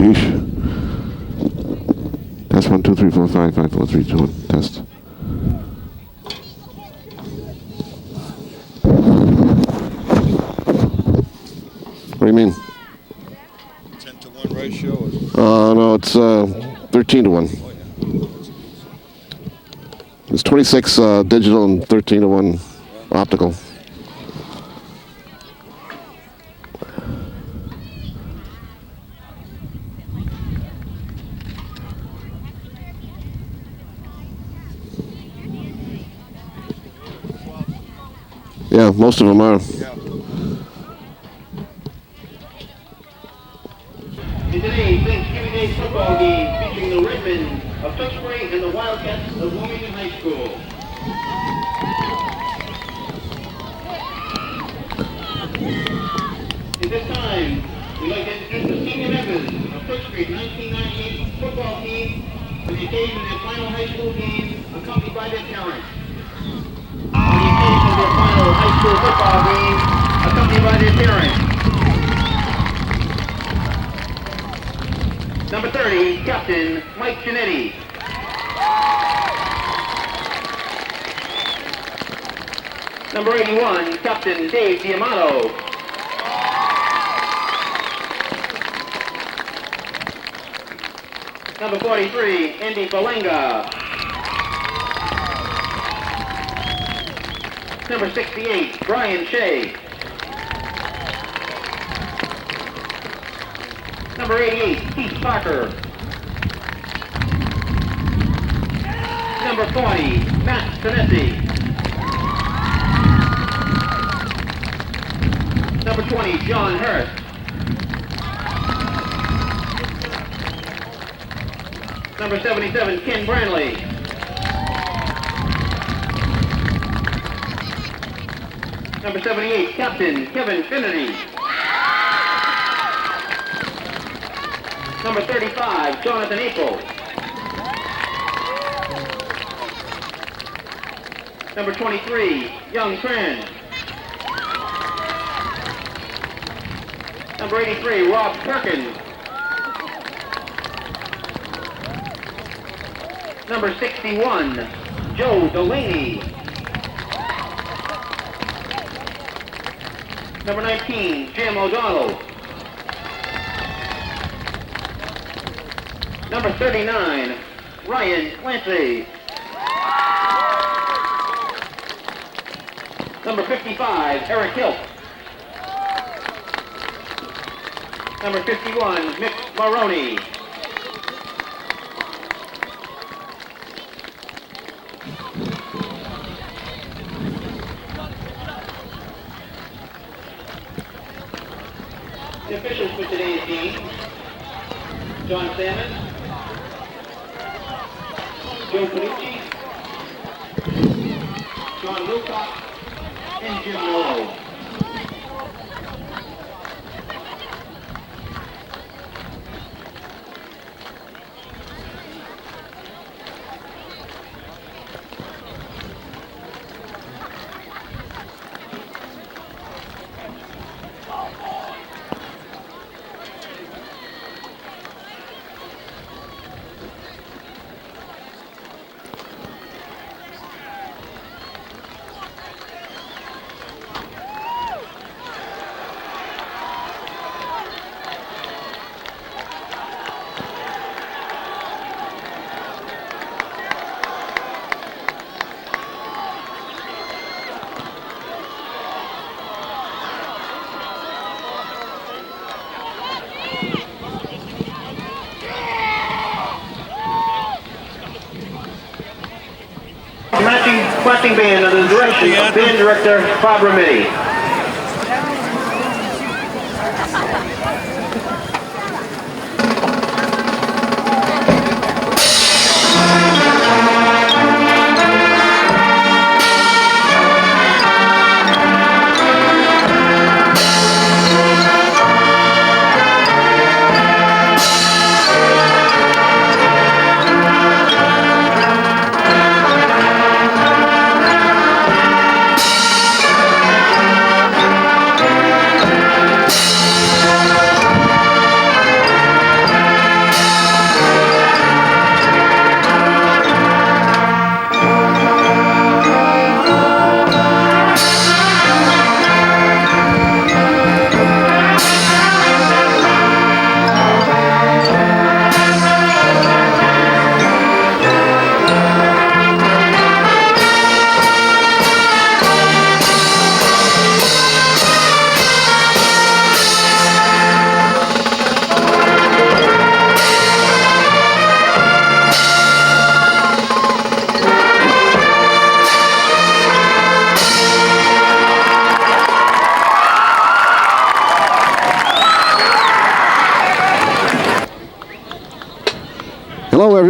Sheesh. Test 1, 2, 3, 4, 5, 5, 4, 3, 2, 1. Test. What do you mean? 10 to 1 ratio? No, it's 13 to 1. Oh, yeah. It's 26 digital and 13 to 1 optical. Yeah, most of them are. Yeah. In today's Thanksgiving Day football game featuring the Redmen of Tewksbury and the Wildcats of Wilmington High School. At this time, we'd like to introduce the senior members of Tewksbury's 1998 football team for the occasion of their final high school game, accompanied by their parents. On the occasion of their final high school football game, accompanied by their parents. Number 30, Captain Mike Giannetti. Number 81, Captain Dave Diamato. Number 43, Andy Belenga. Number 68, Brian Shea. Number 88, Keith Parker. Number 40, Matt Sinessi. Number 20, John Hurst. Number 77, Ken Branley. Number 78, Captain Kevin Finnerty. Number 35, Jonathan April. Number 23, Young Tran. Number 83, Rob Perkins. Number 61, Joe Delaney. Number 19, Jim O'Donnell. Number 39, Ryan Clancy. Number 55, Eric Hilt. Number 51, Mick Maroney. The officials for today's game: John Salmon, Joe Panucci, John Wilcox, and Jim Nolo. Marching band under the direction of band director Bob Remedy.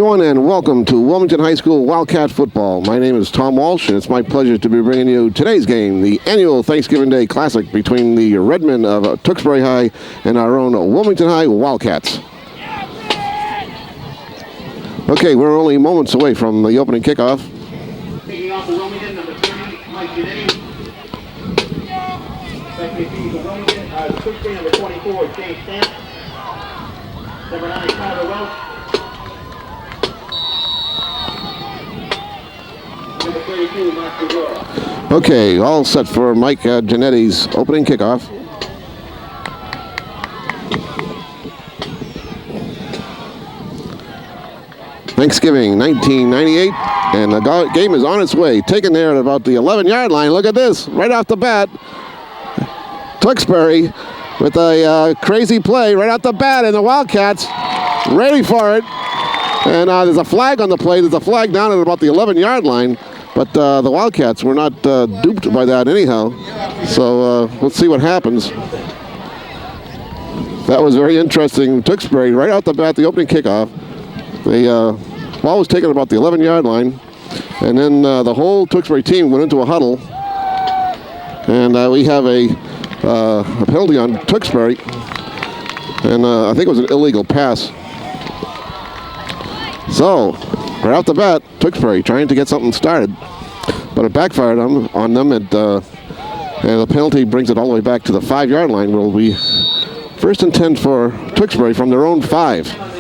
everyone, and welcome to Wilmington High School Wildcat Football. My name is Tom Walsh, and it's my pleasure to be bringing you today's game, the annual Thanksgiving Day Classic between the Redmen of Tewksbury High and our own Wilmington High Wildcats. Okay, we're only moments away from the opening kickoff. Taking off the Wilmington, number 30, Mike Giannetti. Second team for Wilmington, Tewksbury, number 24, James Stamp. Number 9, Tyler Welch. Number 32, Mark Figueroa. Okay, all set for Mike Giannetti's opening kickoff. Thanksgiving 1998, and the game is on its way. Taken there at about the 11-yard line. Look at this, right off the bat. Tewksbury with a crazy play right off the bat, and the Wildcats ready for it. And there's a flag on the play. There's a flag down at about the 11-yard line, but the Wildcats were not duped by that anyhow. So let's see what happens. That was very interesting. Tewksbury right out the bat, the opening kickoff. The ball was taken about the 11-yard line, and then the whole Tewksbury team went into a huddle, and we have a penalty on Tewksbury, and I think it was an illegal pass. So, right off the bat, Tewksbury trying to get something started, but it backfired on them, and the penalty brings it all the way back to the 5-yard line. Will be first and 10 for Tewksbury from their own 5.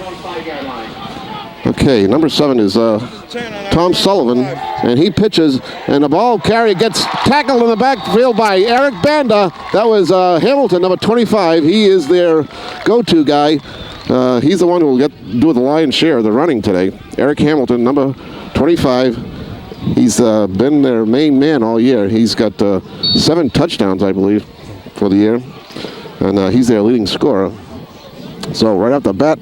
Okay, number 7 is Tom Sullivan, and he pitches, and the ball carry gets tackled in the backfield by Eric Banda. That was Hamilton, number 25. He is their go-to guy. He's the one who will do the lion's share of the running today. Eric Hamilton, number 25. He's been their main man all year. He's got 7 touchdowns, I believe, for the year, and he's their leading scorer. So right off the bat,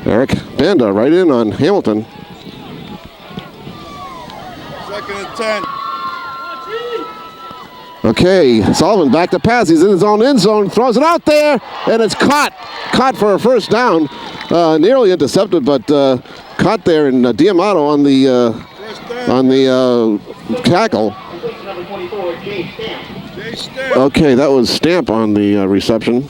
Eric Banda right in on Hamilton. Second and 10. Okay, Sullivan back to pass. He's in his own end zone, throws it out there, and it's caught for a first down. Nearly intercepted, but caught there in Diamato on the tackle. Okay, that was Stamp on the reception.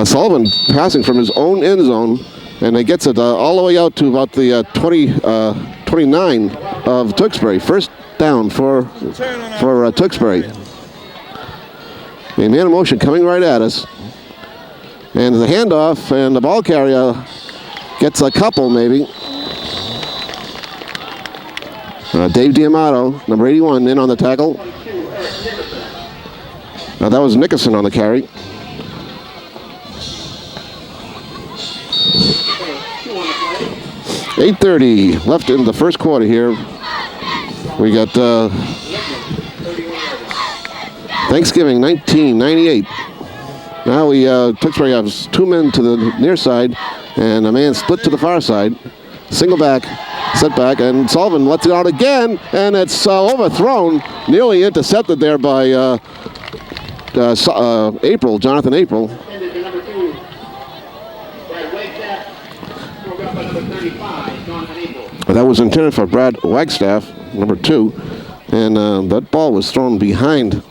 Sullivan passing from his own end zone, and he gets it all the way out to about the 29 of Tewksbury. First down for Tewksbury. The man in motion coming right at us. And the handoff, and the ball carrier gets a couple maybe. Dave Diamato, number 81, in on the tackle. That was Nickerson on the carry. 8:30 left in the first quarter here. We got Thanksgiving 1998. Now Tewksbury has 2 men to the near side and a man split to the far side. Single back, set back, and Sullivan lets it out again, and it's overthrown, nearly intercepted there by Jonathan April. That was intended for Brad Wagstaff, number 2, and that ball was thrown behind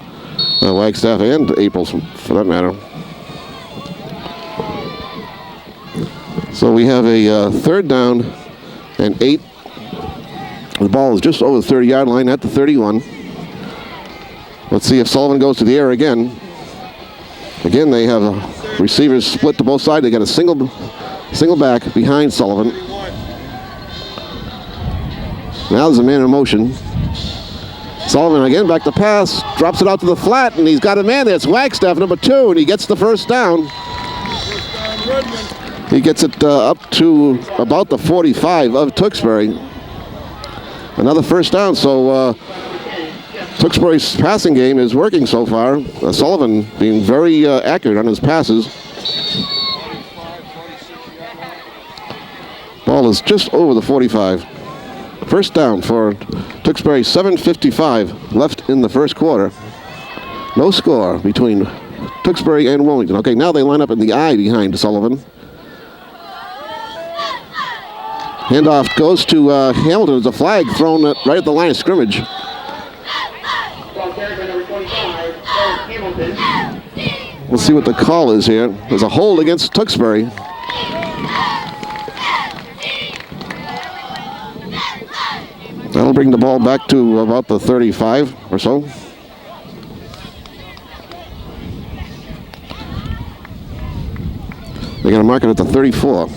Wagstaff and April, for that matter. So we have a third down and 8. The ball is just over the 30-yard line at the 31. Let's see if Sullivan goes to the air again. Again, they have receivers split to both sides. They got a single back behind Sullivan. Now there's a man in motion. Sullivan again back to pass, drops it out to the flat, and he's got a man there. It's Wagstaff, number 2, and he gets the first down. He gets it up to about the 45 of Tewksbury. Another first down, so Tewksbury's passing game is working so far. Sullivan being very accurate on his passes. Ball is just over the 45. First down for Tewksbury, 7:55 left in the first quarter. No score between Tewksbury and Wilmington. Okay, now they line up in the I behind Sullivan. Handoff goes to Hamilton. There's a flag thrown right at the line of scrimmage. We'll see what the call is here. There's a hold against Tewksbury. That'll bring the ball back to about the 35 or so. They're going to mark it at the 34.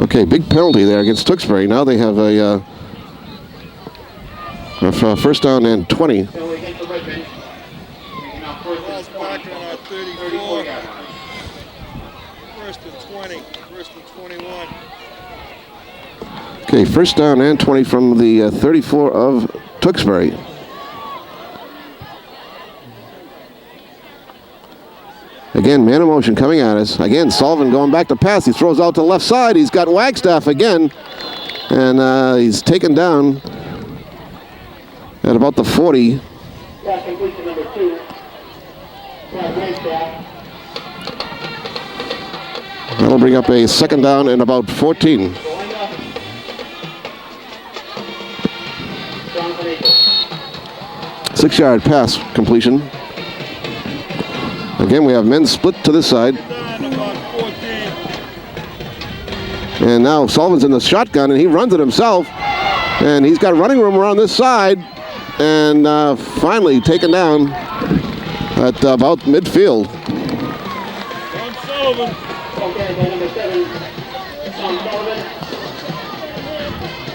Okay, big penalty there against Tewksbury. Now they have a first down and 20. Ball's back on our 34. First and 20. First and 21. Okay, first down and 20 from the 34 of Tewksbury. Again, man in motion coming at us. Again, Sullivan going back to pass. He throws out to the left side. He's got Wagstaff again. And he's taken down at about the 40. Pass complete to number 2. Wagstaff. That'll bring up a second down and about 14. 6-yard pass completion. Again, we have men split to this side. And now Sullivan's in the shotgun, and he runs it himself. And he's got running room around this side. And finally taken down at about midfield. Tom Sullivan. Okay, by number 7, Tom Sullivan.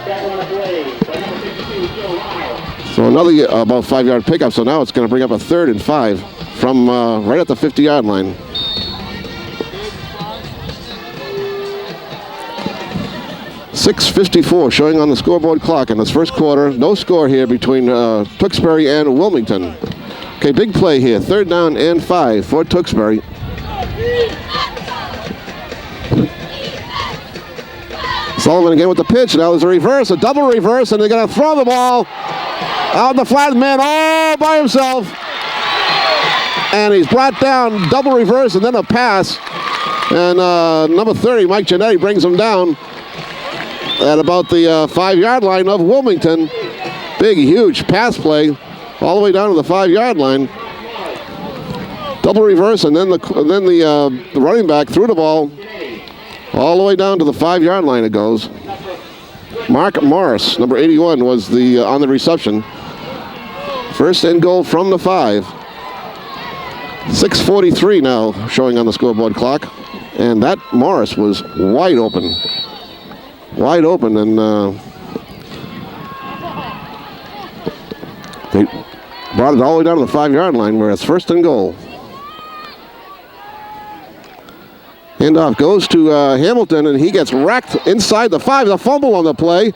Back on the play by number 52, Joe Lyle. So another about 5-yard pickup. So now it's going to bring up a 3rd and 5 from right at the 50-yard line. .6:54 showing on the scoreboard clock in this first quarter. No score here between Tewksbury and Wilmington. Okay, big play here. 3rd down and 5 for Tewksbury. Sullivan again with the pitch. Now there's a reverse, a double reverse, and they're going to throw the ball out the flat man all by himself. And he's brought down, double reverse, and then a pass. And number 30, Mike Giannetti, brings him down at about the 5-yard line of Wilmington. Big, huge pass play all the way down to the 5-yard line. Double reverse, and then the running back threw the ball all the way down to the 5-yard line it goes. Mark Morris, number 81, was on the reception. First and goal from the 5. 6:43 now showing on the scoreboard clock. And that Morris was wide open. Wide open, and they brought it all the way down to the 5-yard line where it's first and goal. Handoff goes to Hamilton, and he gets wrecked inside the 5. The fumble on the play.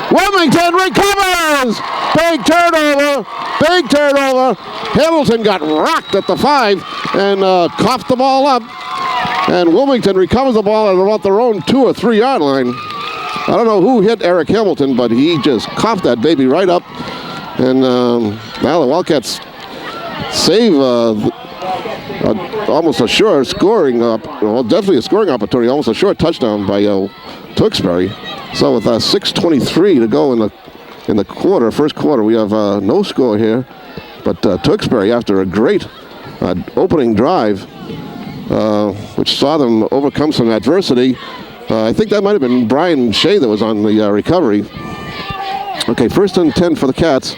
Wilmington recovers! Big turnover! Big turnover! Hamilton got rocked at the 5 and coughed the ball up. And Wilmington recovers the ball at about their own 2 or 3 yard line. I don't know who hit Eric Hamilton, but he just coughed that baby right up. And now the Wildcats save almost a sure scoring, well, definitely a scoring opportunity, almost a short touchdown by Tewksbury. So with 6:23 to go in the quarter, first quarter, we have no score here. But Tewksbury, after a great opening drive, which saw them overcome some adversity. I think that might have been Brian Shea that was on the recovery. Okay, first and 10 for the Cats.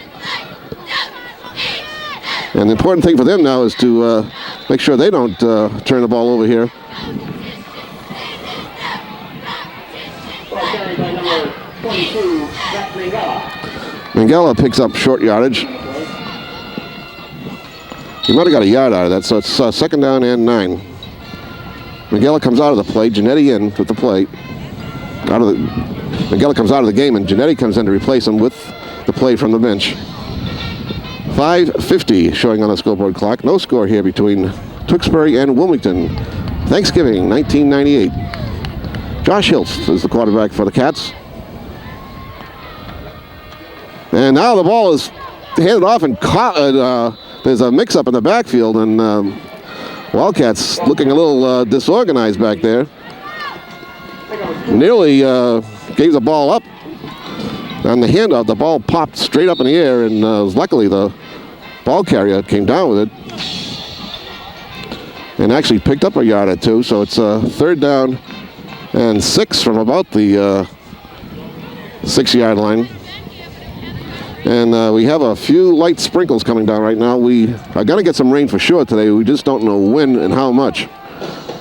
And the important thing for them now is to make sure they don't turn the ball over here. Mangala picks up short yardage. He might have got a yard out of that, so it's second down and 9. Mangala comes out of the play. Giannetti in with the play. Mangala comes out of the game, and Giannetti comes in to replace him with the play from the bench. 5:50 showing on the scoreboard clock. No score here between Tewksbury and Wilmington. Thanksgiving, 1998. Josh Hiltz is the quarterback for the Cats. And now the ball is handed off and caught. There's a mix-up in the backfield, and Wildcats looking a little disorganized back there. Nearly gave the ball up. On the handoff, the ball popped straight up in the air, and luckily the ball carrier came down with it and actually picked up a yard or two. So it's 3rd down and 6 from about the 6-yard line. And we have a few light sprinkles coming down right now. We are going to get some rain for sure today. We just don't know when and how much.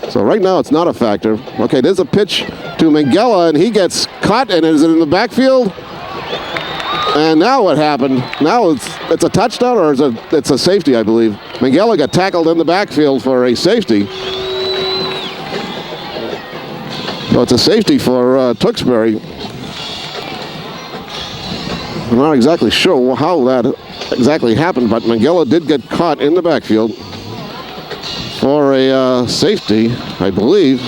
So right now it's not a factor. Okay, there's a pitch to Mangella, and he gets caught, and is it in the backfield? And now what happened? Now it's a touchdown, or it's a safety, I believe. Mangella got tackled in the backfield for a safety. So it's a safety for Tewksbury. I'm not exactly sure how that exactly happened, but Mangella did get caught in the backfield for a safety, I believe.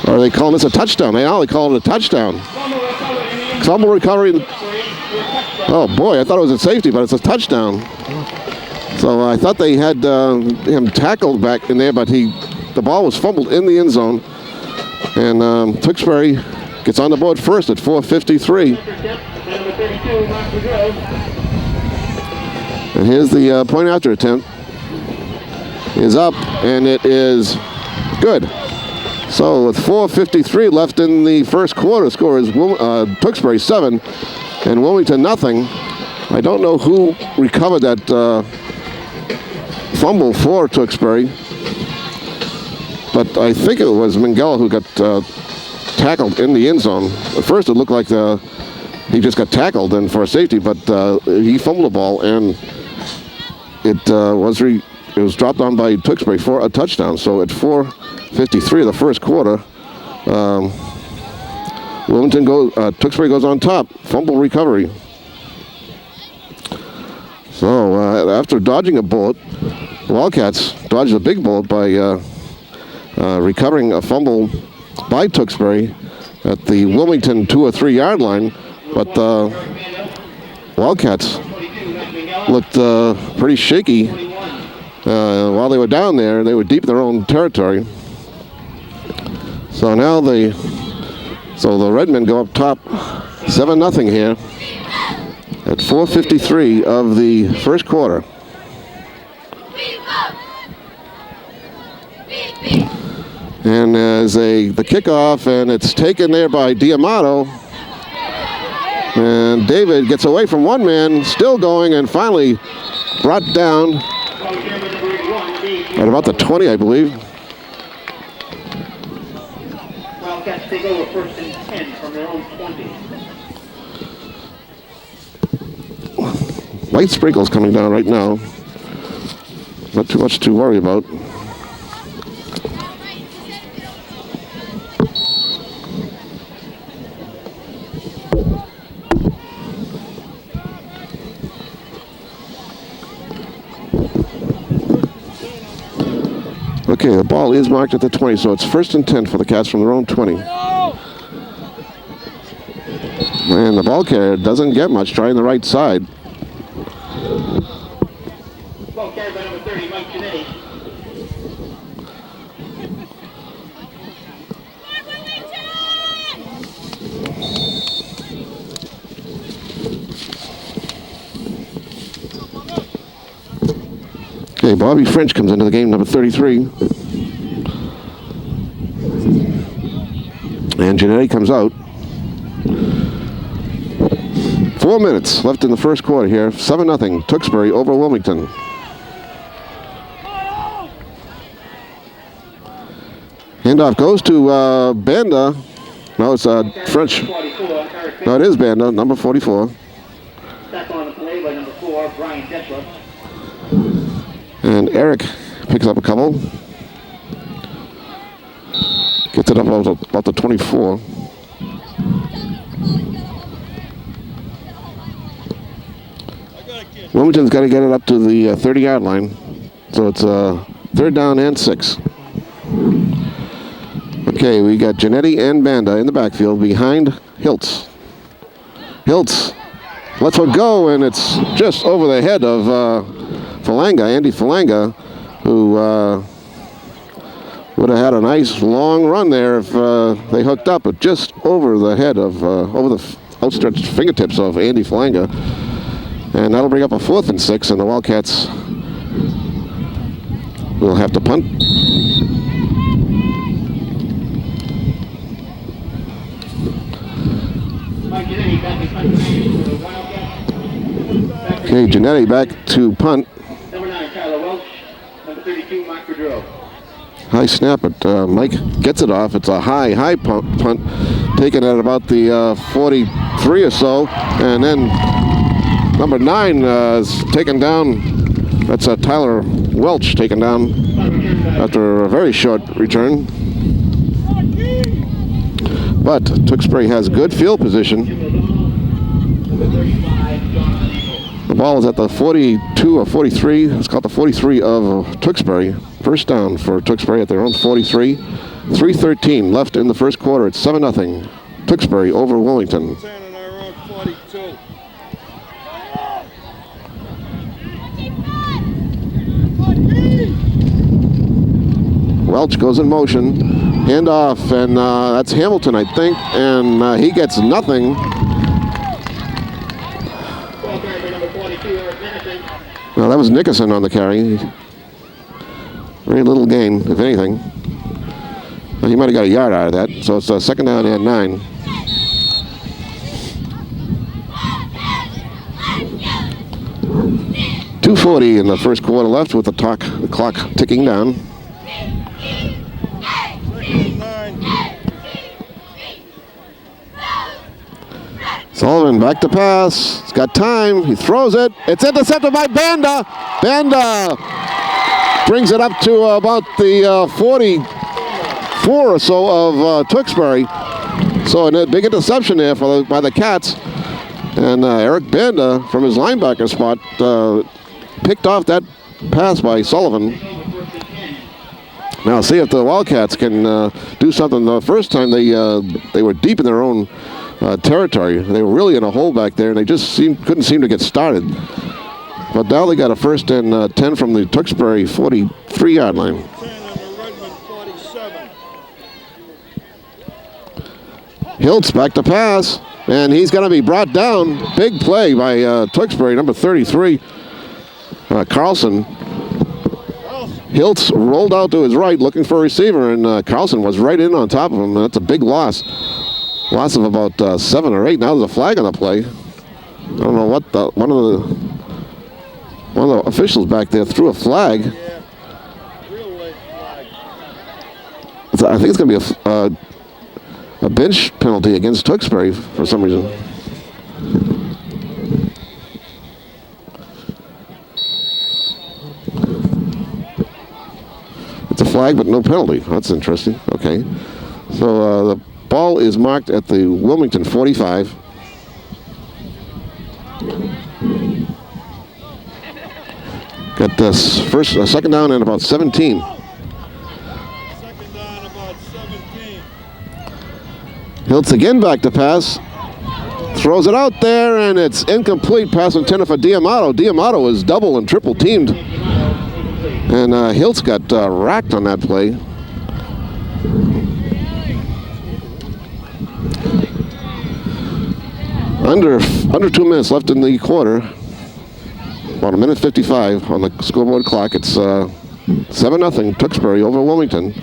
Or are they calling this a touchdown? They call it a touchdown. Fumble recovery. Oh boy, I thought it was a safety, but it's a touchdown. So I thought they had him tackled back in there, but the ball was fumbled in the end zone. And Tewksbury gets on the board first at 4:53. And here's the point after attempt. Is up, and it is good. So with 4:53 left in the first quarter, score is Tewksbury 7 and Wilmington nothing. I don't know who recovered that fumble for Tewksbury, but I think it was Mangella who got tackled in the end zone. At first it looked like he just got tackled and for a safety, but he fumbled the ball, and it was dropped on by Tewksbury for a touchdown. So at 4:53 of the first quarter, Tewksbury goes on top. Fumble recovery. So after dodging a bullet, Wildcats dodged a big bullet by recovering a fumble by Tewksbury at the Wilmington 2 or 3 yard line, but Wildcats looked pretty shaky while they were down there. They were deep in their own territory. So now the Redmen go up top 7-0 here at 4:53 of the first quarter. And as the kickoff, and it's taken there by Diamato. And David gets away from one man, still going, and finally brought down at about the 20, I believe. Wildcats take over 1st and 10 from their own 20. Light sprinkles coming down right now. Not too much to worry about. Okay, the ball is marked at the 20, so it's 1st and 10 for the Cats from their own 20. And the ball carrier doesn't get much, trying the right side. Ball carried by number 30, Mike Genetti. Okay, Bobby French comes into the game, number 33. And Genetti comes out. 4 minutes left in the first quarter here. 7-0, Tewksbury over Wilmington. Handoff goes to Banda. No, it's French. No, it is Banda, number 44. Tackle on the play by number 4, Brian Deschler. And Eric picks up a couple. Gets it up about the 24. Wilmington's got to get it up to the 30-yard line. So it's 3rd down and 6. Okay, we got Genetti and Banda in the backfield behind Hiltz. Hiltz lets one go, and it's just over the head of Andy Falanga, who would have had a nice long run there if they hooked up, but just over the head of, over the outstretched fingertips of Andy Falanga. And that'll bring up a 4th and 6, and the Wildcats will have to punt. Okay, Genetti back to punt. Number 9, Tyler Welch. Number 32, Mike Pedro. High snap, but Mike gets it off. It's a high punt, taken at about the 43 or so, and then number 9 is taken down. That's Tyler Welch taken down after a very short return. But Tewksbury has good field position. The ball is at the 42 or 43. It's called the 43 of Tewksbury. First down for Tewksbury at their own 43. 3:13 left in the first quarter. It's 7-0. Tewksbury over Wilmington. 10 on our own 42. Welch goes in motion. Handoff, and that's Hamilton, I think. And he gets nothing. Well, that was Nickerson on the carry. Very little gain, if anything. Well, he might have got a yard out of that. So it's a 2nd down and 9. .240 in the first quarter left with the clock ticking down. 2nd and 9. Sullivan back to pass. He's got time. He throws it. It's intercepted by Banda. Banda brings it up to about the 44 or so of Tewksbury. So a big interception there by the Cats. And Eric Banda from his linebacker spot picked off that pass by Sullivan. Now see if the Wildcats can do something. The first time they were deep in their own territory. They were really in a hole back there, and they just couldn't seem to get started. But now they got a 1st and 10 from the Tewksbury 43-yard line. 10 on the Redmond 47. Hiltz back to pass, and he's going to be brought down. Big play by Tewksbury, number 33, Carlson. Hiltz rolled out to his right looking for a receiver, and Carlson was right in on top of him. That's a big loss. Loss of about 7 or 8. Now there's a flag on the play. I don't know what one of the officials back there threw a flag. Yeah, real late flag. I think it's going to be a bench penalty against Tewksbury for some reason. It's a flag, but no penalty. That's interesting. Okay. So the ball is marked at the Wilmington 45. Got this 2nd down and about 17. 2nd down, about 17. Hiltz again back to pass. Throws it out there, and it's incomplete. Pass intended for Diamato. Diamato is double and triple teamed. And Hiltz got racked on that play. Under 2 minutes left in the quarter. About 1:55 on the scoreboard clock. It's 7-0 Tewksbury over Wilmington.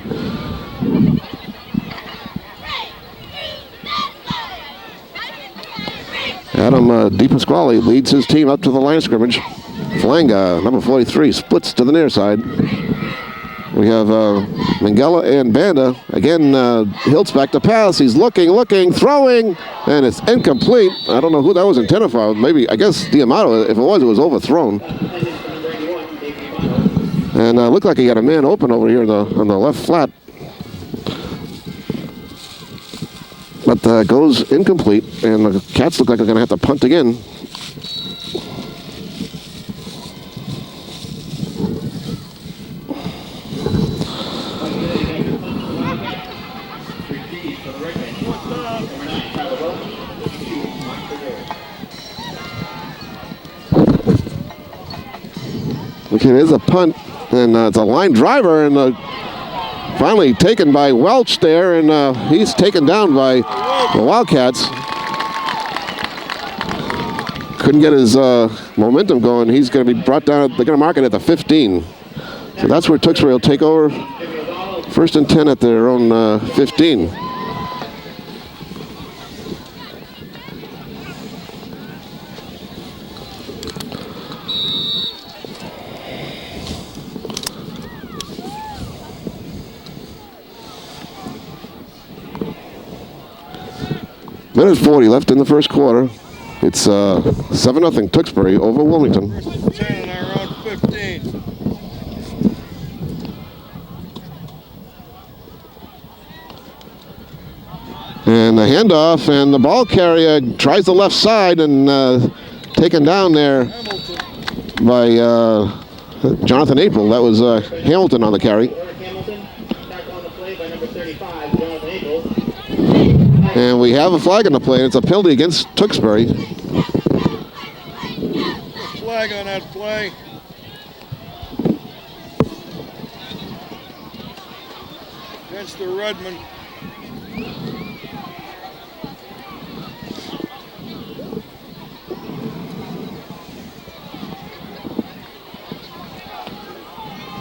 Adam DiPasquale leads his team up to the line of scrimmage. Falanga, number 43, splits to the near side. We have Mangala and Banda. Again, Hiltz back to pass. He's looking, throwing, and it's incomplete. I don't know who that was intended for. Maybe, I guess Diamato. If it was overthrown. And looked like he got a man open over here on the left flat. But goes incomplete, and the Cats look like they're going to have to punt again. Okay, there's a punt, and it's a line driver, and finally taken by Welch there, and he's taken down by the Wildcats. Couldn't get his momentum going. He's going to be brought down. They're going to mark it at the 15. So that's where Tewksbury will take over. 1st and 10 at their own 15. Minute 40 left in the first quarter. It's 7-0 Tewksbury over Wilmington. 1st and 10 in our own 15. And the handoff, and the ball carrier tries the left side, and taken down there Hamilton. by Jonathan April. That was Hamilton on the carry. Hamilton, tackle on the play by number 35, Jonathan April. And we have a flag on the play, and it's a penalty against Tewksbury. Flag on that play. Against the Redmond.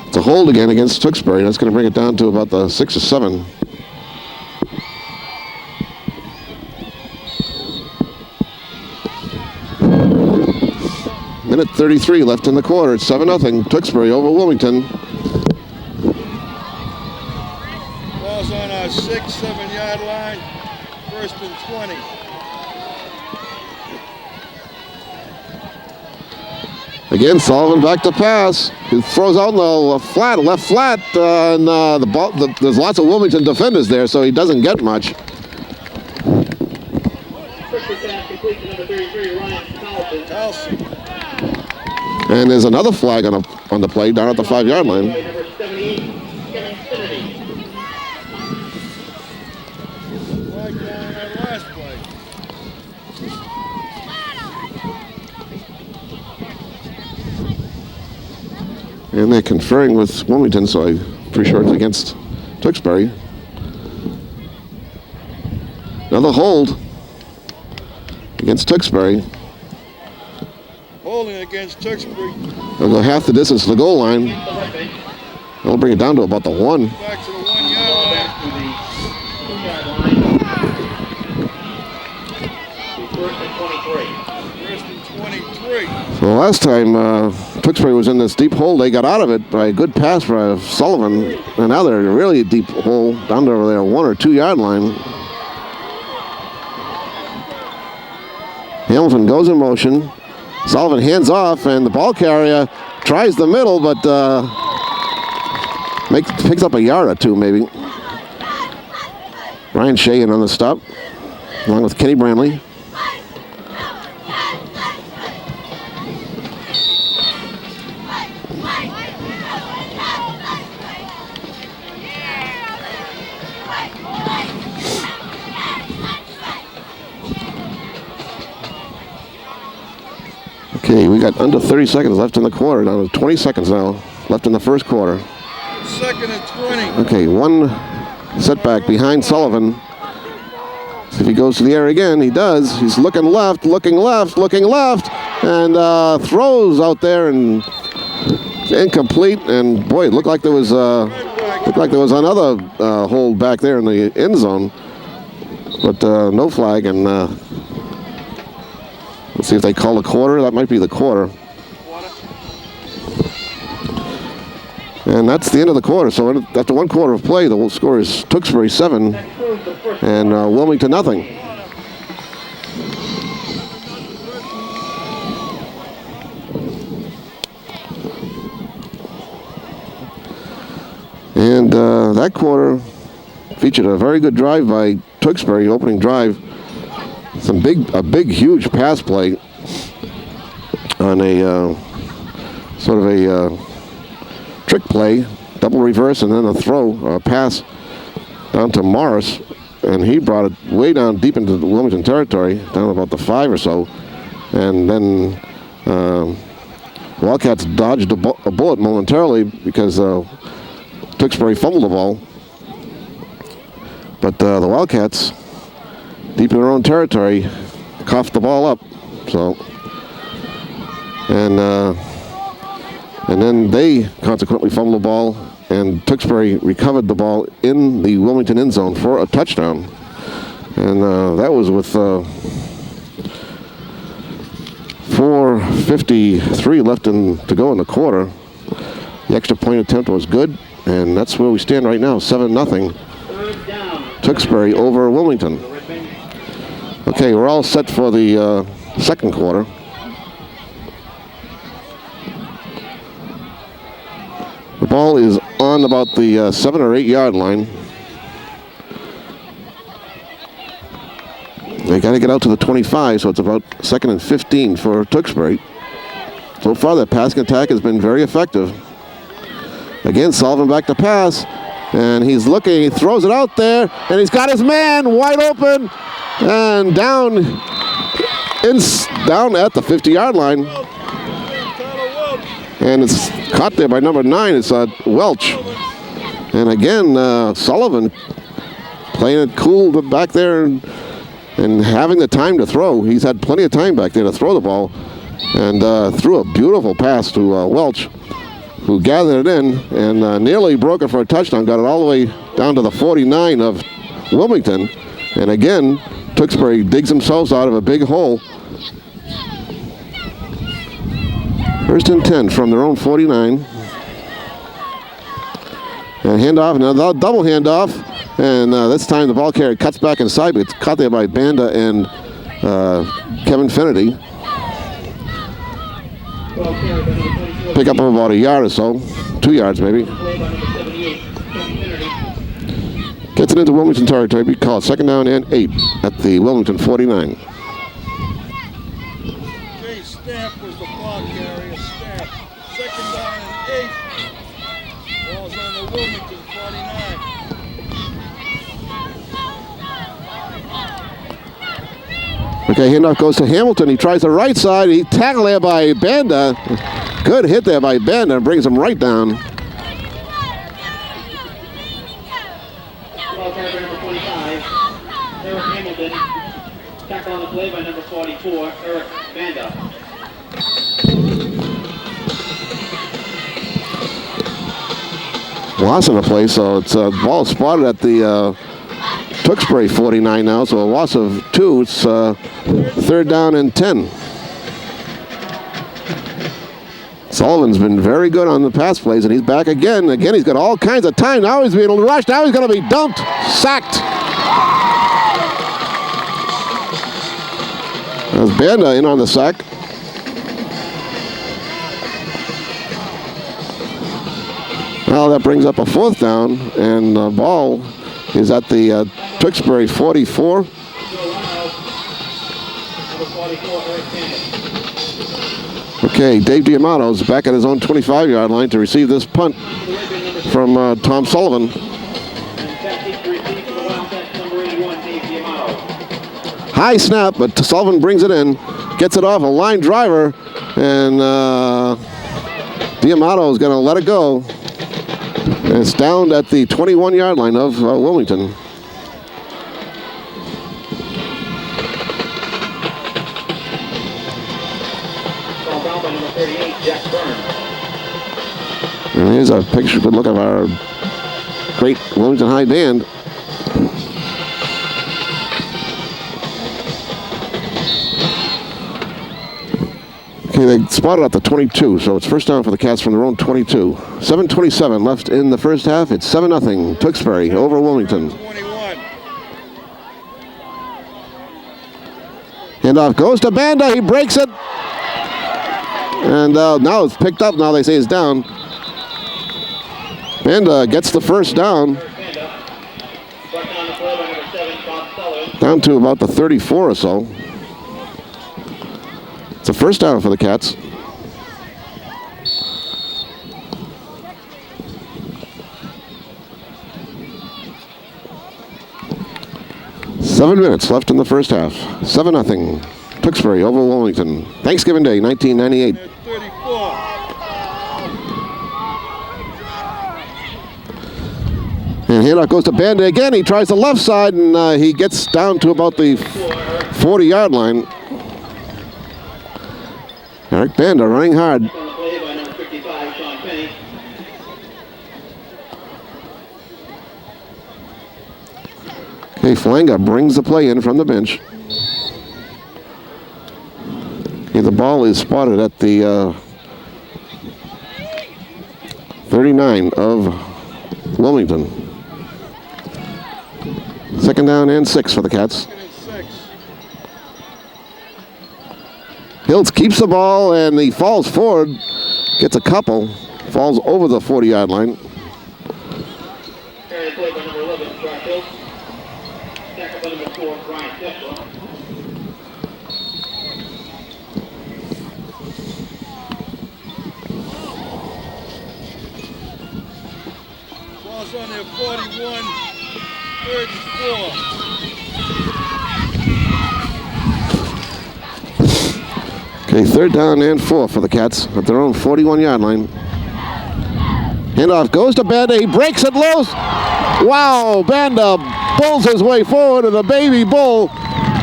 It's a hold again against Tewksbury. That's going to bring it down to about the 6 or 7. Minute 33 left in the quarter. It's 7-0 Tewksbury over Wilmington. Ball's on our 6-7 yard line. 1st and 20. Again, Sullivan back to pass. He throws out the flat, left flat, and the ball. There's lots of Wilmington defenders there, so he doesn't get much. Carlson. And there's another flag on the play down at the 5-yard line. Number 78, Kevin Kennedy. Flag down on that last play. And they're conferring with Wilmington, so I'm pretty sure it's against Tewksbury. Another hold against Tewksbury. Holding against Tewksbury. They'll go half the distance to the goal line. They'll bring it down to about the 1. Back to the 1 yard line. Back to the 2-yard line. 1st and 23. 1st and 23. So last time Tewksbury was in this deep hole, they got out of it by a good pass by Sullivan, and now they're in a really deep hole down to their 1 or 2 yard line. Hamilton goes in motion. Sullivan hands off, and the ball carrier tries the middle, but picks up a yard or 2 maybe. Ryan Shahan on the stop, along with Kenny Bramley. Okay, we got under 30 seconds left in the quarter. Down to 20 seconds now left in the first quarter. 2nd and 20. Okay, 1 setback behind Sullivan. See if he goes to the air again. He does. He's looking left, and throws out there, and incomplete. And boy, it looked like there was another hold back there in the end zone, but no flag. And let's see if they call a quarter. That might be the quarter. And that's the end of the quarter. So after 1 quarter of play, the score is Tewksbury 7 and Wilmington nothing. And that quarter featured a very good drive by Tewksbury, opening drive. A big, huge pass play on a sort of a trick play, double reverse, and then a pass down to Morris, and he brought it way down deep into the Wilmington territory, down about the 5 or so, and then Wildcats dodged a bullet momentarily because Tewksbury fumbled the ball. But the Wildcats, deep in their own territory, coughed the ball up. So, and then they consequently fumbled the ball, and Tewksbury recovered the ball in the Wilmington end zone for a touchdown. And that was with 4:53 left to go in the quarter. The extra point attempt was good, and that's where we stand right now, 7-0. Tewksbury over Wilmington. Okay, we're all set for the second quarter. The ball is on about the 7 or 8 yard line. They got to get out to the 25, so it's about 2nd and 15 for Tewksbury. So far, that passing attack has been very effective. Again, Sullivan back to pass, and he's looking, he throws it out there, and he's got his man wide open, and down at the 50-yard line. And it's caught there by number 9, it's Welch. And again, Sullivan playing it cool back there and having the time to throw. He's had plenty of time back there to throw the ball, and threw a beautiful pass to Welch, who gathered it in and nearly broke it for a touchdown, got it all the way down to the 49 of Wilmington. And again, Tewksbury digs themselves out of a big hole. 1st and 10 from their own 49. And handoff, another double handoff. And this time the ball carrier cuts back inside, but it's caught there by Banda and Kevin Finnerty. Pick up about a yard or so, 2 yards maybe. Gets it into Wilmington territory. We call it 2nd down and 8 at the Wilmington 49. Jay Stamp was the ball carrier. Stamp. 2nd down and 8. Ball's on the Wilmington 49. Okay, handoff goes to Hamilton. He tries the right side. He tackled there by Banda. Good hit there by Banda. Brings him right down. Ball carrier number 45, Eric Hamilton. Tackle on the play by number 44, Eric Banda. Loss in the play, so it's a ball spotted at the Tewksbury 49 now, so a loss of 2. It's 3rd down and 10. Sullivan's been very good on the pass plays, and he's back again. Again, he's got all kinds of time. Now he's being rushed. Now he's going to be dumped, sacked. There's Banda in on the sack. Well, that brings up a 4th down, and the ball is at the Tewksbury 44. Okay, Dave Diamato's back at his own 25-yard line to receive this punt from Tom Sullivan. High snap, but Sullivan brings it in, gets it off a line driver, and Diamato is going to let it go. And it's down at the 21-yard line of Wilmington. And here's a picture, good look of our great Wilmington High band. Okay, they spotted at the 22, so it's 1st down for the Cats from their own 22. 7:27 left in the first half. It's 7-0 Tewksbury over Wilmington. 21. Handoff goes to Banda. He breaks it. And now it's picked up. Now they say it's down. Banda gets the 1st down. Down to about the 34 or so. It's a 1st down for the Cats. Seven minutes left in the first half. 7-0 Tewksbury over Wilmington. Thanksgiving Day, 1998. 34. And handoff goes to Banda again. He tries the left side, and he gets down to about the 40-yard line. Eric Banda running hard. On the play by number 55, Sean Penny. Okay, Flanga brings the play in from the bench. Okay, the ball is spotted at the 39 of Wilmington. Second down and 6 for the Cats. Hiltz keeps the ball and he falls forward, gets a couple, falls over the 40-yard line. Carry the play by number 11, Josh Hiltz. Tackle by number 4, Brian Tewksbury. Ball's on there, 41, 34. Okay, third down and 4 for the Cats at their own 41-yard line. Handoff goes to Banda. He breaks it loose. Wow, Banda pulls his way forward, and the baby bull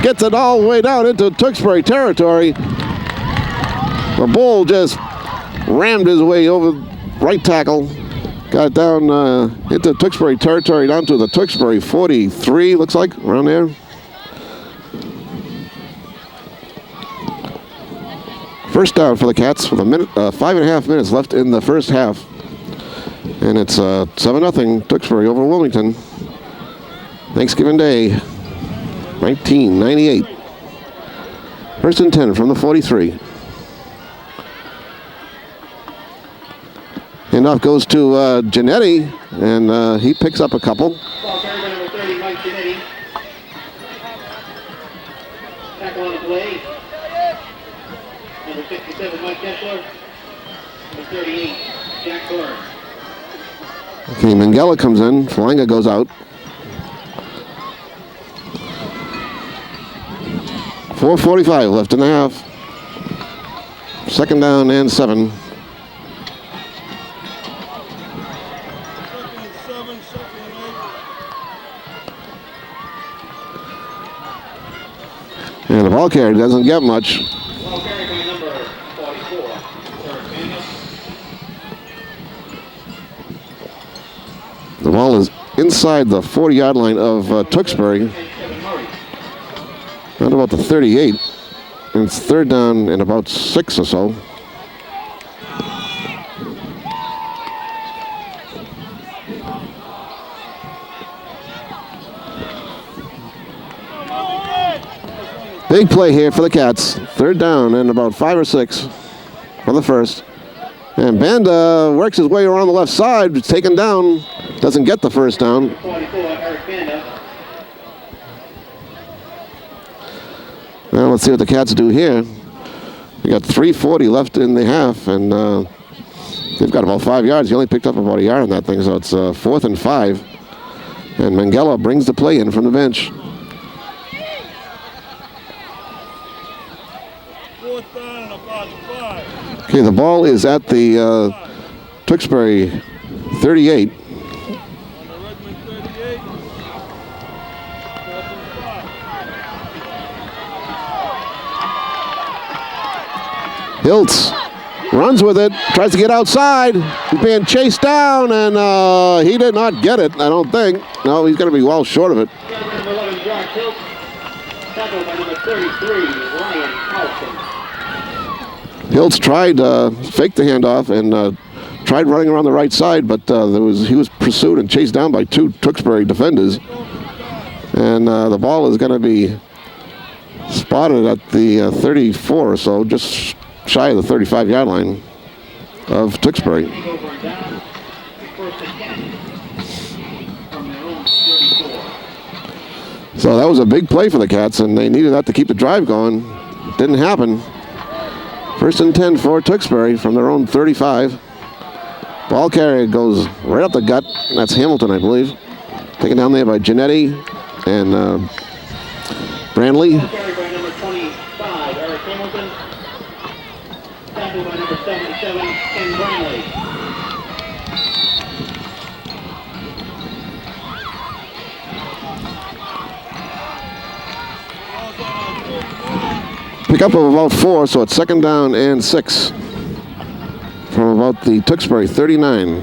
gets it all the way down into Tewksbury territory. The bull just rammed his way over right tackle. Got down into Tewksbury territory, down to the Tewksbury 43, looks like, around there. First down for the Cats with 5.5 minutes left in the first half. And it's 7-0 Tewksbury over Wilmington. Thanksgiving Day, 1998. First and 10 from the 43. Handoff goes to Giannetti, and he picks up a couple. Ball carried by number 30, Mike Giannetti. Tackle on the play. Number 67, Mike Kessler. Number 38, Jack Burns. Okay, Mangala comes in. Flanga goes out. 4:45 left in the half. Second down and 7. And the ball carrier doesn't get much. Ball carried by number 44, Eric Banda. The ball is inside the 40-yard line of Tewksbury, Kevin Murray. around about the 38. And it's third down and about 6 or so. Big play here for the Cats. Third down and about 5 or 6 for the first. And Banda works his way around the left side, taken down, doesn't get the first down. 44, Eric Banda. Now let's see what the Cats do here. We got 3:40 left in the half, and they've got about 5 yards. He only picked up about a yard on that thing, so it's 4th and 5. And Mangala brings the play in from the bench. 4th down and about 5. Okay, the ball is at the Tewksbury 38. On the Redmond 38. 4th and 5. Hiltz runs with it, tries to get outside. He's being chased down, and he did not get it, I don't think. No, he's going to be well short of it. Carried by number 11, Josh Hiltz. Tackled by number 33, Ryan Carlson. Hiltz tried fake the handoff and tried running around the right side, but he was pursued and chased down by 2 Tewksbury defenders. And the ball is going to be spotted at the 34 or so, just shy of the 35-yard line of Tewksbury. Over and down. First and 10 from their own 34. So that was a big play for the Cats, and they needed that to keep the drive going. Didn't happen. First and 10 for Tewksbury from their own 35. Ball carrier goes right up the gut. That's Hamilton, I believe. Taken down there by Giannetti and Brandley. Carried by number 25, Eric Hamilton. Tackled by number 77, Ken Brandley. Pickup of about 4, so it's second down and 6 from about the Tewksbury 39.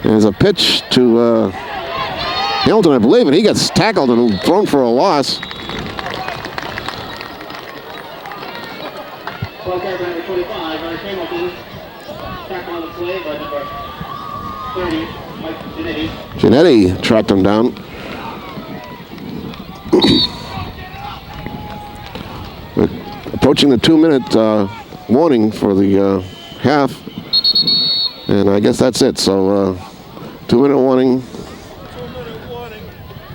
There's a pitch to Hamilton, I believe, and he gets tackled and thrown for a loss. Ball carried by number 25, Ernest Hamilton. Tackle on the play by number 30, Mike Giannetti. Giannetti tracked him down. We're approaching the 2-minute warning for the half, and I guess that's it. So 2-minute warning,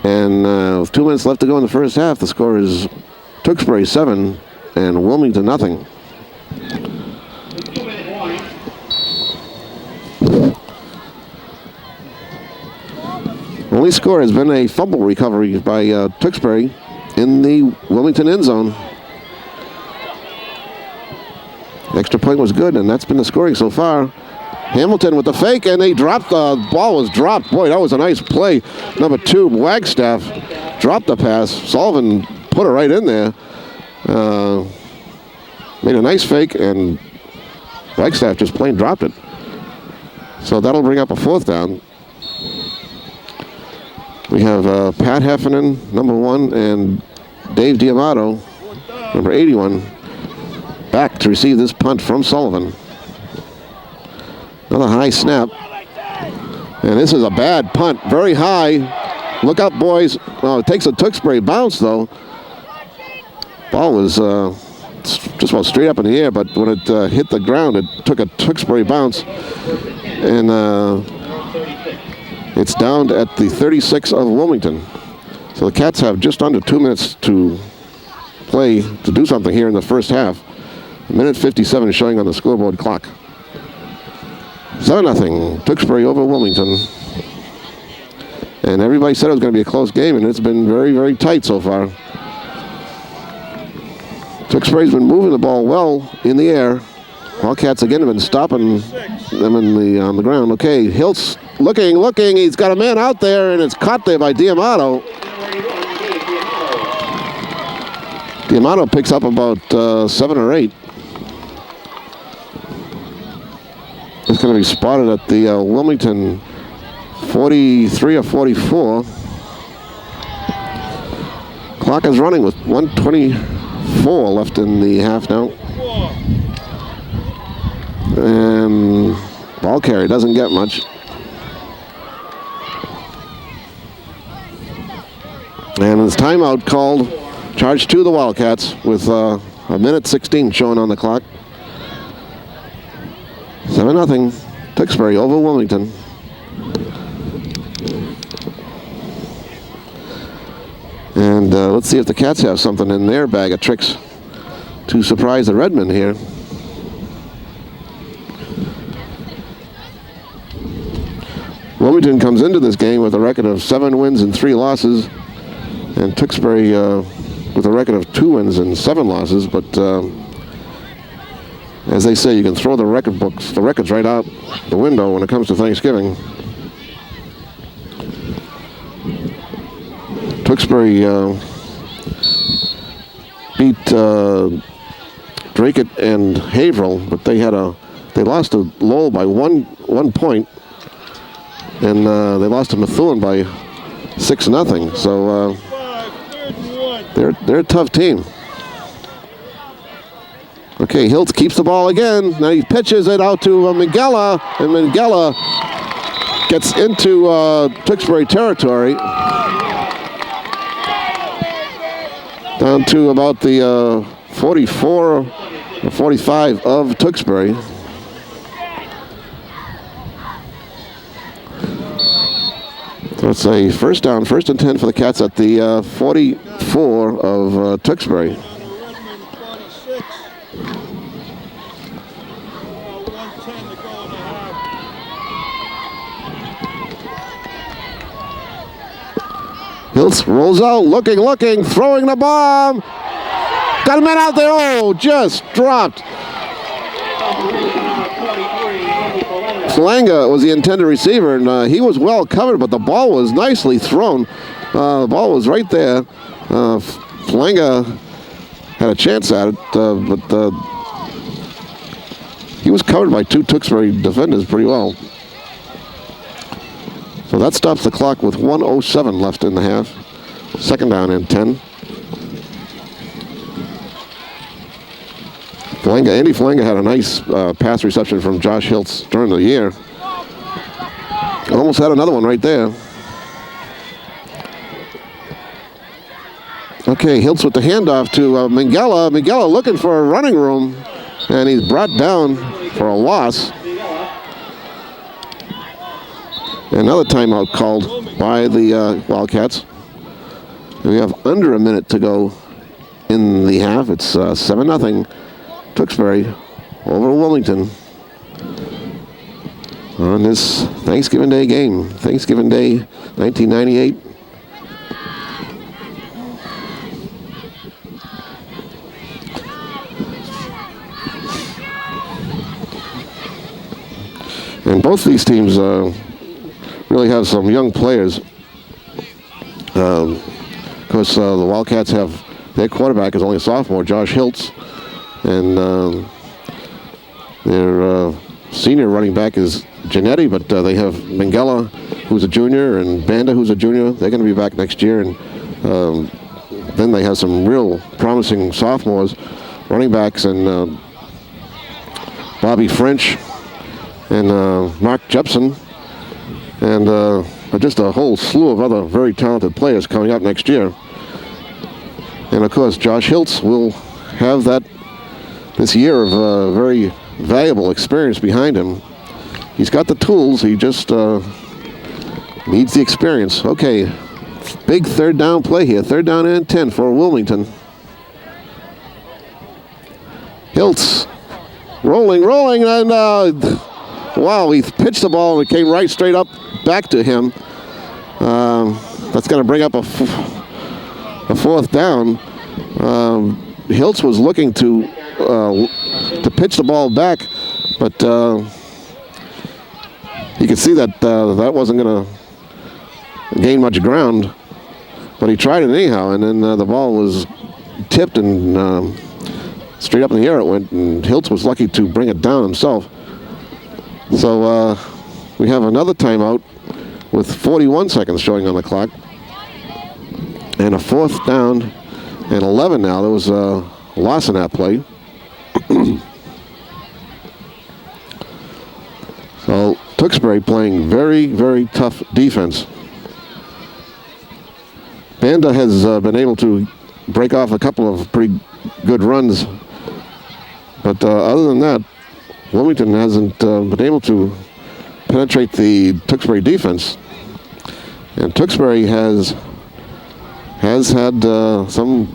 and with 2 minutes left to go in the first half, the score is Tewksbury 7 and Wilmington nothing. 2-minute warning. Only score has been a fumble recovery by Tewksbury in the Wilmington end zone. Extra point was good, and that's been the scoring so far. Hamilton with the fake, and they dropped the ball. Was dropped. Boy, that was a nice play. Number 2, Wagstaff, dropped the pass. Sullivan put it right in there. Made a nice fake, and Wagstaff just plain dropped it. So that'll bring up a 4th down. We have Pat Heffernan, number 1, and Dave Diamato, number 81, back to receive this punt from Sullivan. Another high snap. And this is a bad punt, very high. Look up, boys. Well, it takes a Tewksbury bounce, though. Ball was just about straight up in the air, but when it hit the ground, it took a Tewksbury bounce. And it's down at the 36 of Wilmington. So the Cats have just under 2 minutes to play to do something here in the first half. 1:57 is showing on the scoreboard clock. 7-0, Tewksbury over Wilmington. And everybody said it was going to be a close game, and it's been very, very tight so far. Tewksbury's been moving the ball well in the air. Wildcats again have been stopping them on the ground. Okay, Hiltz looking. He's got a man out there, and it's caught there by Diamato. Diamato picks up about 7 or 8. It's going to be spotted at the Wilmington 43 or 44. Clock is running with 1:24 left in the half now. And ball carry doesn't get much. And it's timeout called. Charge to the Wildcats with 1:16 showing on the clock. 7-0, Tewksbury over Wilmington. And let's see if the Cats have something in their bag of tricks to surprise the Redmen here. Wilmington comes into this game with a record of 7 wins and 3 losses, and Tewksbury with a record of 2 wins and 7 losses. But as they say, you can throw the records right out the window when it comes to Thanksgiving. Tewksbury beat Dracut and Haverhill, but they lost to Lowell by one point, and they lost to Methuen by 6-0. So they're a tough team. Okay, Hiltz keeps the ball again. Now he pitches it out to Minghella, and Minghella gets into Tewksbury territory. Down to about the 44 or 45 of Tewksbury. So it's a first down, 1st and 10 for the Cats at the 44 of Tewksbury. Hiltz rolls out, looking, throwing the bomb. Got a man out there. Oh, just dropped. Flanga was the intended receiver, and he was well covered, but the ball was nicely thrown. The ball was right there. Flanga had a chance at it, but he was covered by 2 Tewksbury defenders pretty well. So that stops the clock with 1:07 left in the half. Second down and 10. Andy Flanga had a nice pass reception from Josh Hiltz during the year. Almost had another one right there. Okay, Hiltz with the handoff to Minghella. Minghella looking for a running room, and he's brought down for a loss. Another timeout called by the Wildcats. We have under a minute to go in the half. It's 7-0 Tewksbury over Wilmington on this Thanksgiving Day game. Thanksgiving Day, 1998. And both these teams really have some young players. Of course, the Wildcats have their quarterback is only a sophomore, Josh Hiltz, and their senior running back is Giannetti, but they have Minghella, who's a junior, and Banda, who's a junior. They're going to be back next year, and then they have some real promising sophomores, running backs, and Bobby French and Mark Jepson, and just a whole slew of other very talented players coming up next year. And of course, Josh Hiltz will have this year of very valuable experience behind him. He's got the tools, he just needs the experience. Okay, big third down play here, 3rd down and 10 for Wilmington. Hiltz rolling, and wow, he pitched the ball and it came right straight up back to him. That's going to bring up a 4th down. Hiltz was looking to pitch the ball back, but you could see that that wasn't going to gain much ground. But he tried it anyhow, and then the ball was tipped and straight up in the air it went, and Hiltz was lucky to bring it down himself. So we have another timeout with 41 seconds showing on the clock. And a 4th down and 11 now. There was a loss in that play. So Tewksbury playing very, very tough defense. Banda has been able to break off a couple of pretty good runs. But other than that, Wilmington hasn't been able to penetrate the Tewksbury defense. And Tewksbury has had some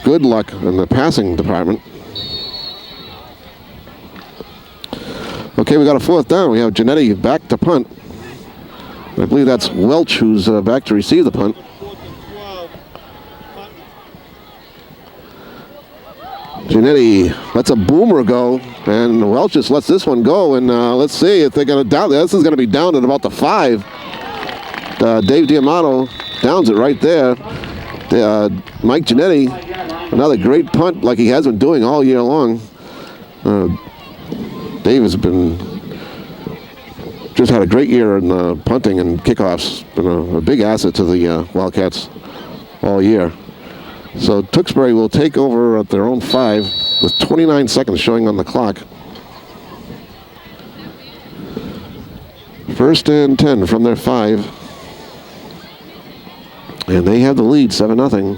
good luck in the passing department. Okay, we got a 4th down. We have Giannetti back to punt. I believe that's Welch who's back to receive the punt. Giannetti lets a boomer go, and Welch just lets this one go, and let's see if they're going to down. This is going to be down at about the 5. Dave Diamato downs it right there. Mike Giannetti, another great punt like he has been doing all year long. Dave has just had a great year in punting and kickoffs. Been a big asset to the Wildcats all year. So Tewksbury will take over at their own 5 with 29 seconds showing on the clock. 1st and 10 from their 5. And they have the lead, 7-0.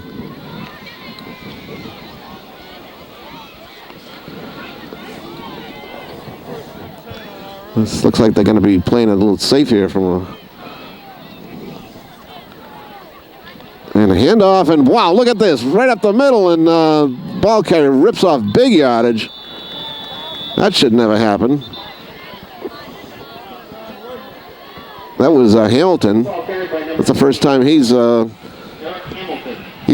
This looks like they're going to be playing a little safe here from and a handoff, and wow, look at this, right up the middle, and ball carrier rips off big yardage. That should never happen. That was Hamilton. That's the first time he's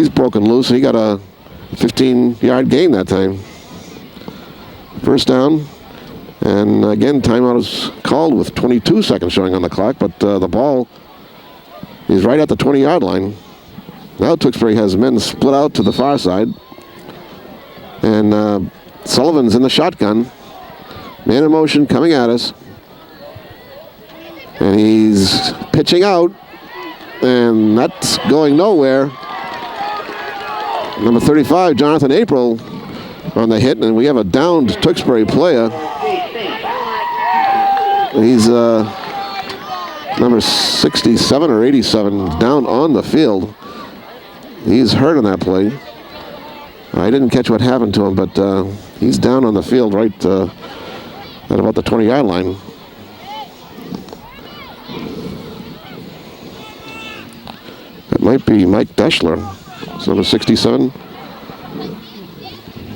broken loose. He got a 15-yard gain that time. 1st down, and again, timeout is called with 22 seconds showing on the clock, but the ball is right at the 20-yard line. Now Tewksbury has men split out to the far side. And Sullivan's in the shotgun. Man in motion coming at us. And he's pitching out. And that's going nowhere. Number 35, Jonathan April, on the hit. And we have a downed Tewksbury player. He's number 67 or 87 down on the field. He's hurt on that play. I didn't catch what happened to him, but he's down on the field right at about the 20-yard line. It might be Mike Deschler, number 67.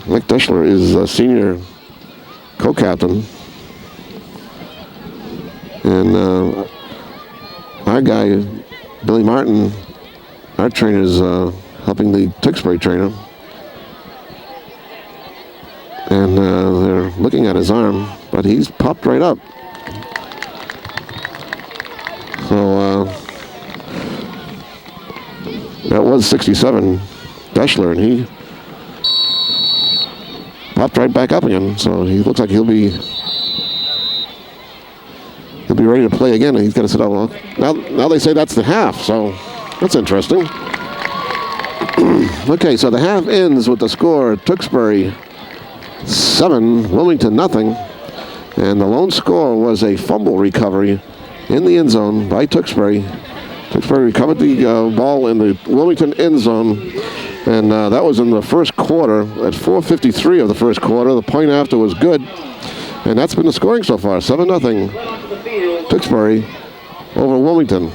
Mike Deschler is a senior co-captain. And our guy, Billy Martin, our trainer, is helping the Tewksbury trainer. And they're looking at his arm, but he's popped right up. So that was 67, Deschler, and he popped right back up again. So he looks like he'll be ready to play again, and he's got to sit out. Now they say that's the half, so that's interesting. Okay, so the half ends with the score: Tewksbury 7, Wilmington nothing. And the lone score was a fumble recovery in the end zone by Tewksbury. Tewksbury recovered the ball in the Wilmington end zone, and that was in the first quarter. At 4:53 of the first quarter, the point after was good, and that's been the scoring so far: 7-0 Tewksbury over Wilmington.